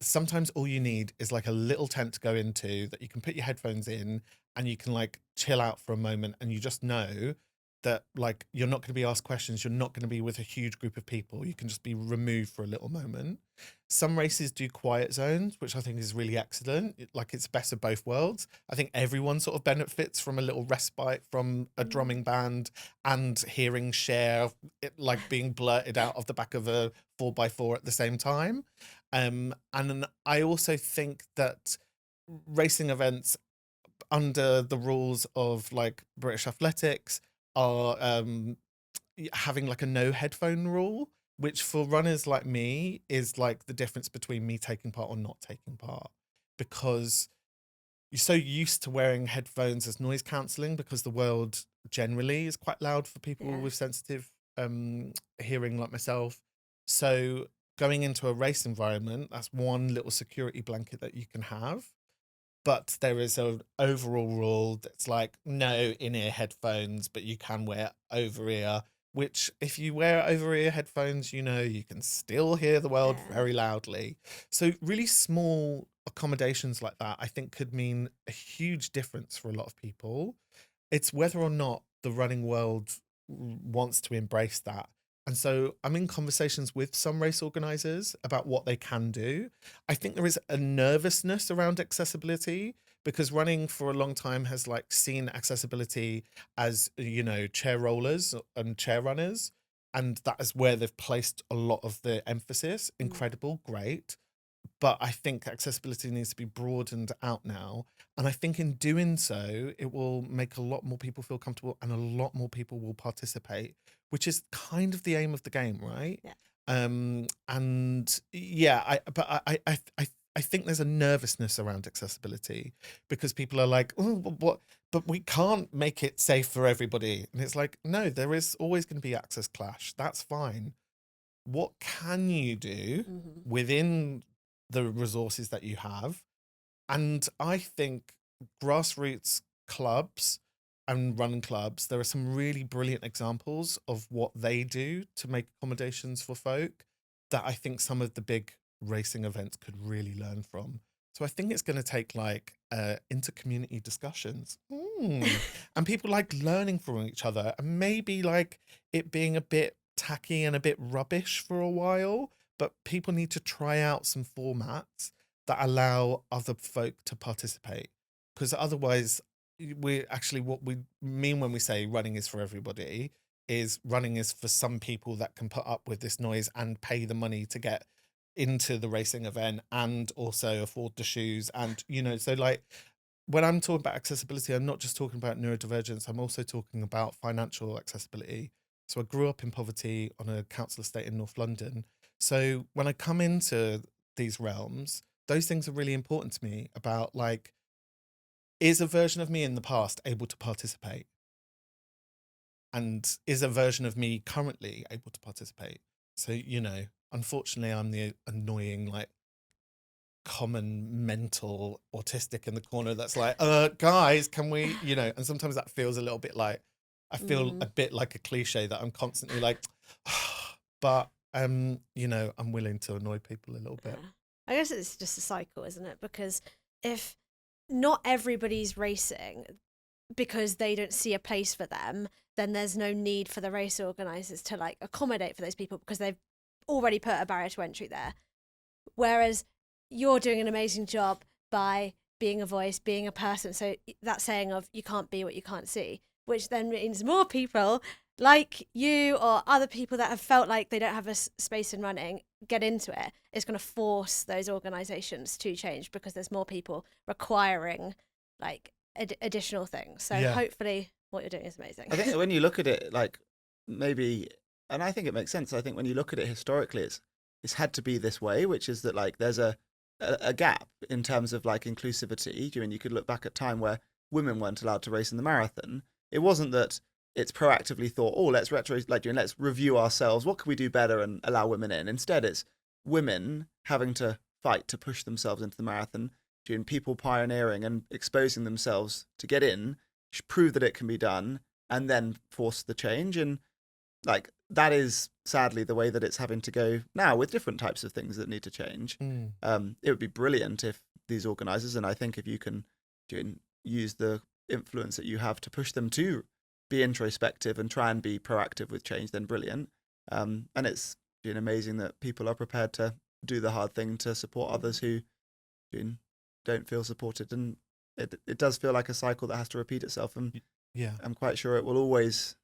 sometimes all you need is a little tent to go into that you can put your headphones in, and you can chill out for a moment, and you just know that like you're not going to be asked questions, you're not going to be with a huge group of people, you can just be removed for a little moment. Some races do quiet zones, which I think is really excellent. Like it's best of both worlds. I think everyone sort of benefits from a little respite from a drumming band and hearing Cher like being blurted out of the back of a 4x4 at the same time. And then I also think that racing events under the rules of like British athletics are having like a no headphone rule, which for runners like me is like the difference between me taking part or not taking part, because you're so used to wearing headphones as noise cancelling, because the world generally is quite loud for people with sensitive hearing like myself. So going into a race environment, that's one little security blanket that you can have. But there is an overall rule that's like no in-ear headphones, but you can wear over-ear, which if you wear over-ear headphones, you know, you can still hear the world very loudly. So really small accommodations like that, I think, could mean a huge difference for a lot of people. It's whether or not the running world wants to embrace that. And so I'm in conversations with some race organisers about what they can do. I think there is a nervousness around accessibility, because running for a long time has like seen accessibility as, you know, chair rollers and chair runners. And that is where they've placed a lot of the emphasis. Incredible, great. But I think accessibility needs to be broadened out now. And I think in doing so, it will make a lot more people feel comfortable and a lot more people will participate, which is kind of the aim of the game, right? Yeah. And yeah, I think there's a nervousness around accessibility, because people are like, oh, but we can't make it safe for everybody. And it's like, no, there is always going to be access clash. That's fine. What can you do within the resources that you have? And I think grassroots clubs and running clubs, there are some really brilliant examples of what they do to make accommodations for folk that I think some of the big racing events could really learn from. So I think it's going to take like inter-community discussions and people like learning from each other, and maybe like it being a bit tacky and a bit rubbish for a while, but people need to try out some formats that allow other folk to participate, because otherwise we actually, what we mean when we say running is for everybody is running is for some people that can put up with this noise and pay the money to get into the racing event and also afford the shoes. And you know, so like when I'm talking about accessibility, I'm not just talking about neurodivergence, I'm also talking about financial accessibility. So I grew up in poverty on a council estate in North London. So when I come into these realms, those things are really important to me, about like, is a version of me in the past able to participate? And is a version of me currently able to participate? So, you know, unfortunately, I'm the annoying, like, common mental autistic in the corner that's like, guys, can we, you know, and sometimes that feels a little bit like, I feel a bit like a cliche that I'm constantly like, but, you know, I'm willing to annoy people a little bit. I guess it's just a cycle, isn't it? Because if not everybody's racing because they don't see a place for them, then there's no need for the race organisers to like accommodate for those people, because they've already put a barrier to entry there. Whereas you're doing an amazing job by being a voice, being a person. So that saying of you can't be what you can't see, which then means more people like you or other people that have felt like they don't have a space in running get into it. It's going to force those organisations to change, because there's more people requiring like additional things. So hopefully what you're doing is amazing. I think when you look at it, like maybe, and I think it makes sense. I think when you look at it historically, it's had to be this way, which is that like there's a gap in terms of like inclusivity. I mean, you could look back at time where women weren't allowed to race in the marathon. It wasn't that it's proactively thought, oh, let's let's review ourselves. What can we do better and allow women in? Instead, it's women having to fight to push themselves into the marathon, doing people pioneering and exposing themselves to get in, prove that it can be done, and then force the change. And like that is sadly the way that it's having to go now with different types of things that need to change. It would be brilliant if these organisers, and I think if you can use the influence that you have to push them to be introspective and try and be proactive with change, then brilliant. And it's been amazing that people are prepared to do the hard thing to support others who don't feel supported. And it does feel like a cycle that has to repeat itself. And Yeah. I'm quite sure it will always,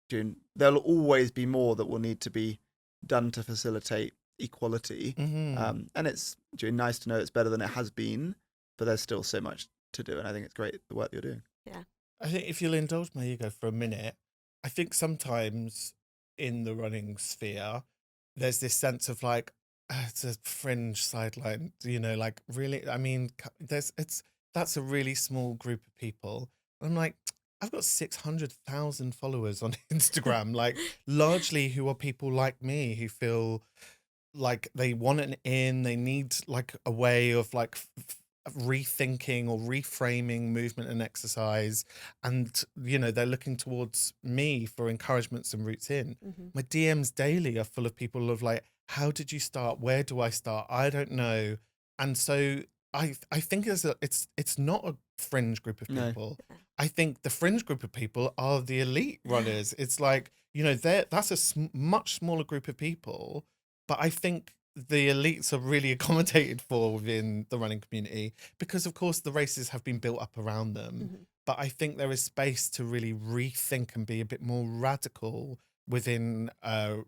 there'll always be more that will need to be done to facilitate equality. Mhm. And it's nice to know it's better than it has been, but there's still so much to do. And I think it's great the work you're doing. Yeah. I think if you'll indulge my ego for a minute, I think sometimes in the running sphere, there's this sense of like, it's a fringe sideline, like really, I mean, that's a really small group of people. I'm like, I've got 600,000 followers on Instagram, like largely who are people like me who feel like they want an in, they need like a way of like rethinking or reframing movement and exercise, and they're looking towards me for encouragements and routes in. My DMs daily are full of people of like, how did you start, where do I start, I don't know. And so I think it's not a fringe group of people. No. I think the fringe group of people are the elite runners. It's like, that's a much smaller group of people, but I think the elites are really accommodated for within the running community because, of course, the races have been built up around them. But I think there is space to really rethink and be a bit more radical within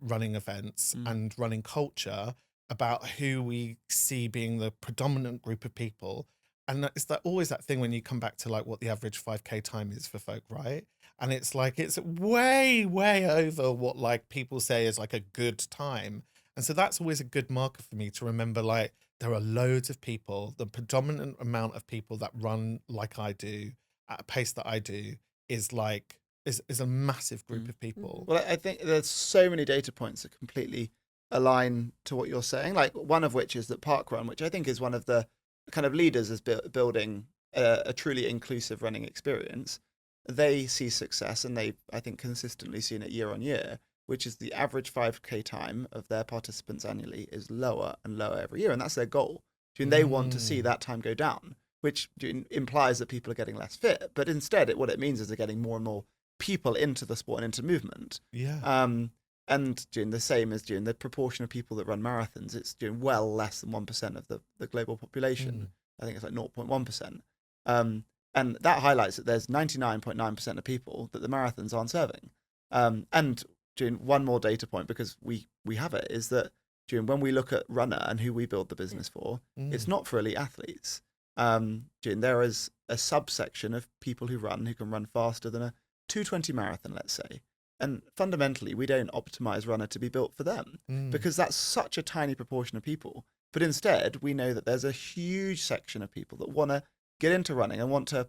running events and running culture about who we see being the predominant group of people. And it's always that thing when you come back to like what the average 5K time is for folk, right? And it's like, it's way, way over what like people say is like a good time. And so that's always a good marker for me to remember, like, there are loads of people, the predominant amount of people that run like I do at a pace that I do is a massive group of people. Well, I think there's so many data points that completely align to what you're saying. Like one of which is that Parkrun, which I think is one of the kind of leaders as building a truly inclusive running experience, they see success, and they, I think, consistently seen it year on year, which is the average 5K time of their participants annually is lower and lower every year. And that's their goal. They want to see that time go down, which implies that people are getting less fit. But instead, what it means is they're getting more and more people into the sport and into movement. Yeah. And the same as the proportion of people that run marathons, it's well less than 1% of the global population. I think it's like 0.1%. And that highlights that there's 99.9% of people that the marathons aren't serving. And one more data point, because we have it, is that when we look at Runner and who we build the business for, it's not for elite athletes. There is a subsection of people who can run faster than a 2:20 marathon, let's say. And fundamentally, we don't optimize Runner to be built for them because that's such a tiny proportion of people. But instead, we know that there's a huge section of people that want to get into running and want to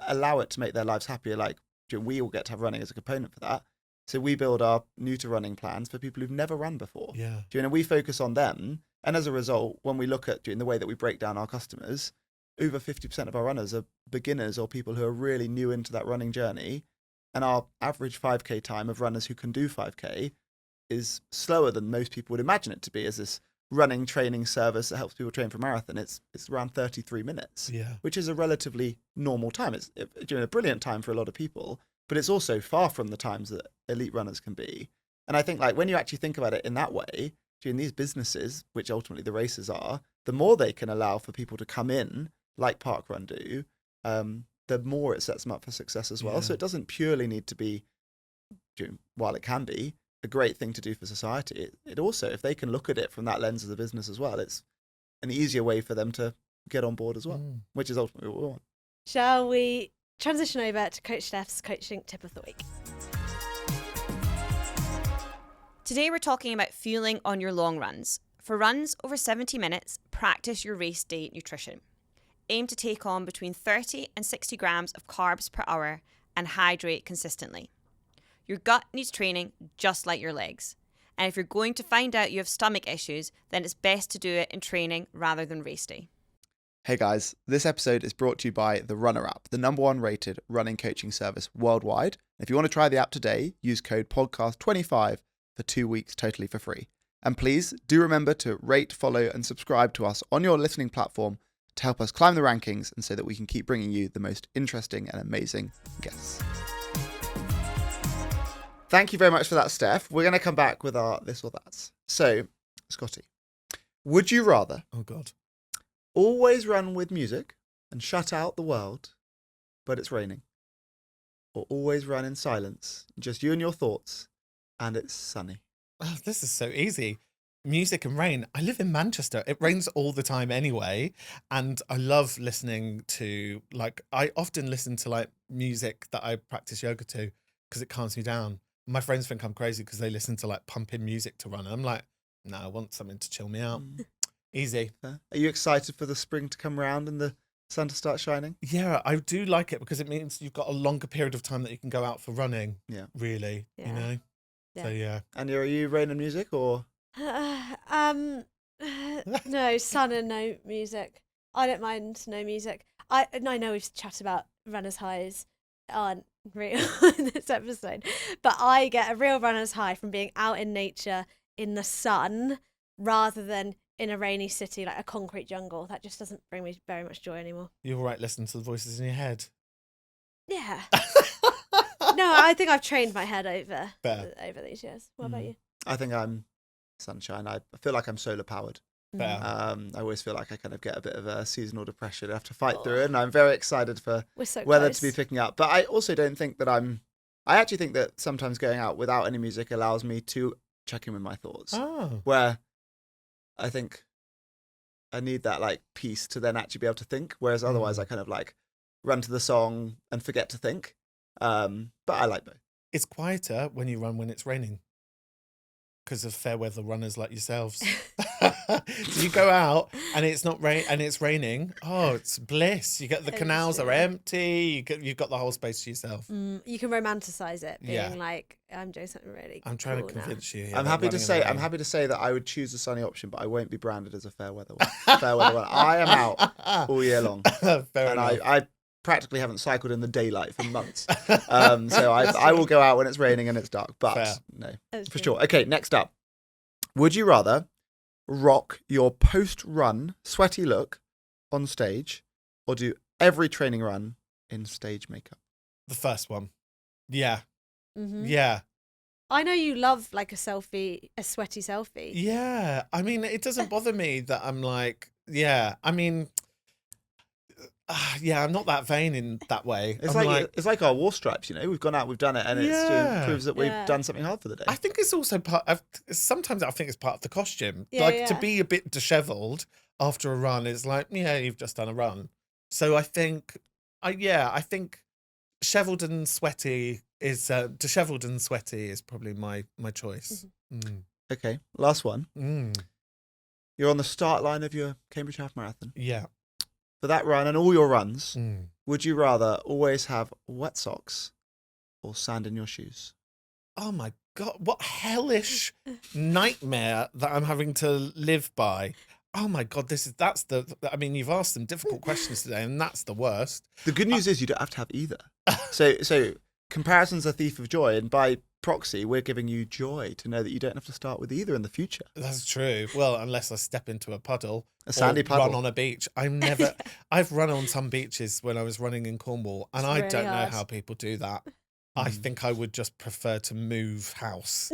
allow it to make their lives happier. Like we all get to have running as a component for that. So we build our new to running plans for people who've never run before. Yeah. And we focus on them. And as a result, when we look at the way that we break down our customers, over 50% of our runners are beginners or people who are really new into that running journey. And our average 5K time of runners who can do 5K is slower than most people would imagine it to be as this running training service that helps people train for marathon. It's around 33 minutes, which is a relatively normal time. It's a brilliant time for a lot of people, but it's also far from the times that elite runners can be. And I think like when you actually think about it in that way, these businesses, which ultimately the races are, the more they can allow for people to come in, like Parkrun do, the more it sets them up for success as well. Yeah. So it doesn't purely need to be, while it can be a great thing to do for society, it also, if they can look at it from that lens as a business as well, it's an easier way for them to get on board as well, which is ultimately what we want. Shall we transition over to Coach Steph's coaching tip of the week? Today we're talking about fueling on your long runs. For runs over 70 minutes, practice your race day nutrition. Aim to take on between 30 and 60 grams of carbs per hour and hydrate consistently. Your gut needs training just like your legs. And if you're going to find out you have stomach issues, then it's best to do it in training rather than race day. Hey guys, this episode is brought to you by the Runner app, the #1 rated running coaching service worldwide. If you want to try the app today, use code podcast25 for 2 weeks totally for free. And please do remember to rate, follow and subscribe to us on your listening platform to help us climb the rankings and so that we can keep bringing you the most interesting and amazing guests. Thank you very much for that, Steph. We're going to come back with our this or that. So, Scottee, would you rather Oh, God. always run with music and shut out the world, but it's raining? Or always run in silence, just you and your thoughts, and it's sunny? Oh, this is so easy. Music and rain. I live in Manchester. It rains all the time anyway. And I love listening to, like, I often listen to, like, music that I practice yoga to because it calms me down. My friends think I'm crazy because they listen to, like, pumping music to run. And I'm like, no, I want something to chill me out. Easy. Are you excited for the spring to come around and the sun to start shining? Yeah, I do like it because it means you've got a longer period of time that you can go out for running. Yeah. Really, Yeah. you know? Yeah. So, yeah. And are you rain and music or? No, sun and no music. I don't mind no music. I know we've chatted about runner's highs aren't real in this episode, but I get a real runner's high from being out in nature in the sun rather than in a rainy city like a concrete jungle. That just doesn't bring me very much joy anymore. You're all right listening to the voices in your head. Yeah. No, I think I've trained my head over these years. What about you? I think I'm sunshine. I feel like I'm solar powered. Fair. I always feel like I kind of get a bit of a seasonal depression. I have to fight through it, and I'm very excited for We're so weather close. to be picking up. But I also don't think that I actually think that sometimes going out without any music allows me to check in with my thoughts. Oh. Where I think I need that like peace to then actually be able to think. Whereas otherwise I kind of like run to the song and forget to think. But I like both. It's quieter when you run when it's raining because of fair weather runners like yourselves. So you go out and it's not rain and it's raining. Oh, it's bliss. You get the canals are empty. You've got the whole space to yourself. You can romanticize it, being Yeah. like, I'm doing something really. I'm trying cool to now. convince you. Here I'm that happy to running in say the I'm rain- happy to say that I would choose the sunny option, but I won't be branded as a fair weather one. I am out all year long. Fair And enough. I practically haven't cycled in the daylight for months. So I will go out when it's raining and it's dark. But Fair. no, That's for true. sure. Okay, next up. Would you rather rock your post-run sweaty look on stage or do every training run in stage makeup? The first one. Yeah. Mhm. Yeah. I know you love like a sweaty selfie. Yeah. I mean, it doesn't bother me that I'm like, yeah. I mean, yeah, I'm not that vain in that way. It's I'm like our war stripes, you know. We've gone out, we've done it, and Yeah. it proves that we've Yeah. done something hard for the day. I think it's also part of, sometimes I think it's part of the costume. Yeah, like to yeah. be a bit disheveled after a run is like, yeah, you've just done a run. So I think, I think disheveled and sweaty is probably my choice. Okay, last one. Mm. You're on the start line of your Cambridge Half Marathon. Yeah. For that run and all your runs, Mm. would you rather always have wet socks or sand in your shoes? Oh my God, what hellish nightmare that I'm having to live by. Oh my God, I mean, you've asked some difficult questions today and that's the worst. The good news is you don't have to have either. So comparison's a thief of joy, and by proxy, we're giving you joy to know that you don't have to start with either in the future. That's true. Well, unless I step into a puddle. A sandy or puddle. Run on a beach. I've run on some beaches when I was running in Cornwall and It's I really don't know hard. how people do that. I think I would just prefer to move house,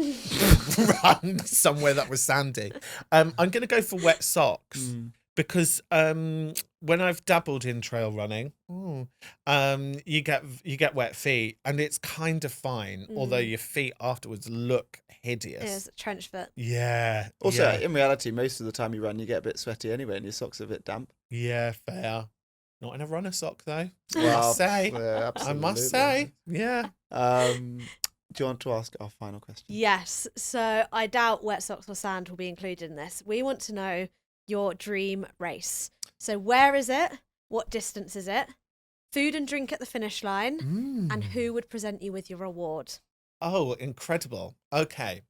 run somewhere that was sandy. I'm going to go for wet socks because when I've dabbled in trail running, you get wet feet and it's kind of fine, although your feet afterwards look hideous. It's trench foot. Yeah. Also, yeah, in reality, most of the time you run, you get a bit sweaty anyway, and your socks are a bit damp. yeah, fair. Not in a runner sock though. I Well, must say. yeah, I must absolutely. say. Yeah. Do you want to ask our final question? Yes. So I doubt wet socks or sand will be included in this. We want to know your dream race. So where is it? What distance is it? Food and drink at the finish line? And who would present you with your reward? Oh, incredible. Okay.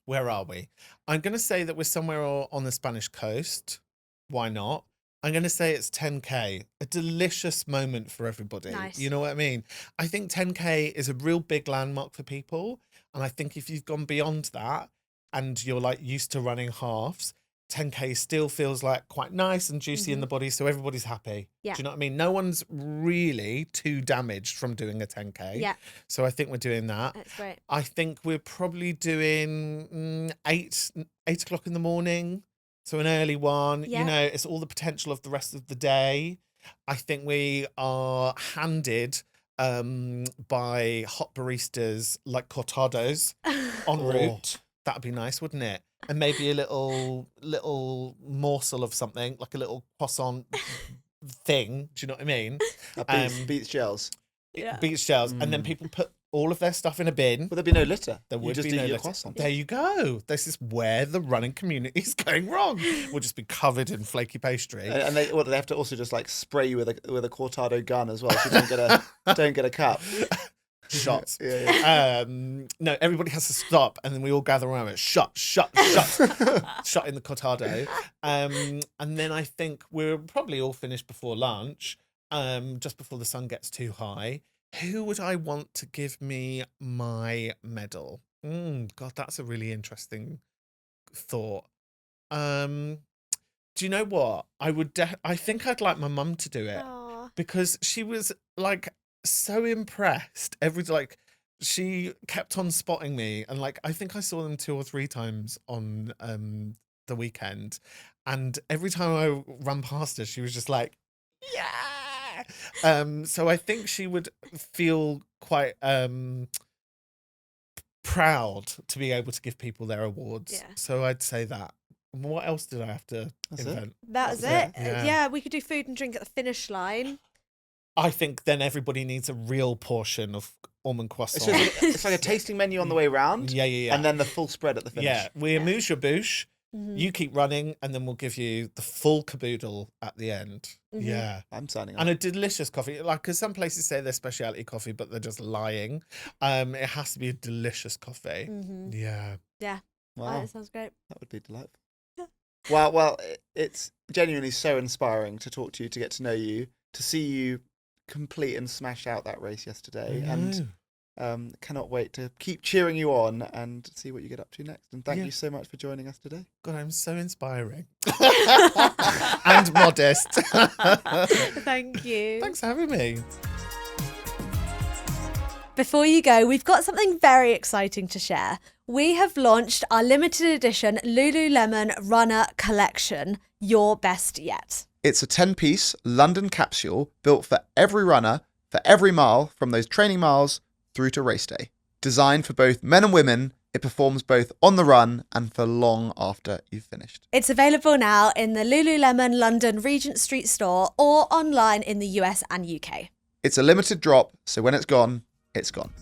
Where are we? I'm going to say that we're somewhere on the Spanish coast. Why not? I'm going to say it's 10K, a delicious moment for everybody. Nice. You know what I mean? I think 10K is a real big landmark for people. And I think if you've gone beyond that and you're like used to running halves, 10K still feels like quite nice and juicy in the body, so everybody's happy. Yeah. Do you know what I mean? No one's really too damaged from doing a 10K. Yeah. So I think we're doing that. That's great. I think we're probably doing 8 o'clock in the morning. So an early one. Yeah. You know, it's all the potential of the rest of the day. I think we are handed by hot baristas like cortados en route. That'd be nice, wouldn't it? And maybe a little morsel of something, like a little croissant thing. Do you know what I mean? Beats gels. Yeah. Beach shells. And then people put all of their stuff in a bin. Will there be no litter? There You would just be eat no your litter. croissant. There you go. This is where the running community is going wrong. We'll just be covered in flaky pastry. And they have to also just like spray you with a cortado gun as well, so you don't get a cup. Shots. Yeah. No, everybody has to stop, and then we all gather around it. Shot in the cortado. And then I think we're probably all finished before lunch, just before the sun gets too high. Who would I want to give me my medal? God, that's a really interesting thought. Do you know what? I think I'd like my mum to do it. Aw. Because she was like so impressed. She kept on spotting me, and like I think I saw them 2 or 3 times on the weekend, and every time I ran past her, she was just like, yeah. So I think she would feel quite proud to be able to give people their awards. Yeah. So I'd say that. What else did I have to invent? That was That's it. it. Yeah, we could do food and drink at the finish line. I think then everybody needs a real portion of almond croissant. It's like a tasting menu on the way round. Yeah. And then the full spread at the finish. Yeah, we amuse your bouche. Mhm. You keep running, and then we'll give you the full caboodle at the end. Mhm. Yeah. I'm signing And up. a delicious coffee. Like, because some places say they're specialty coffee, but they're just lying. It has to be a delicious coffee. Mhm. Yeah. Yeah. Wow, That sounds great. that would be delightful. Yeah. Well, it's genuinely so inspiring to talk to you, to get to know you, to see you complete and smash out that race yesterday, and cannot wait to keep cheering you on and see what you get up to next. And thank you so much for joining us today. God, I'm so inspiring. And modest. Thank you. Thanks for having me. Before you go, we've got something very exciting to share. We have launched our limited edition Lululemon Runner collection, Your Best Yet. It's a 10-piece London capsule built for every runner, for every mile, from those training miles through to race day. Designed for both men and women, it performs both on the run and for long after you've finished. It's available now in the Lululemon London Regent Street store or online in the US and UK. It's a limited drop, so when it's gone, it's gone.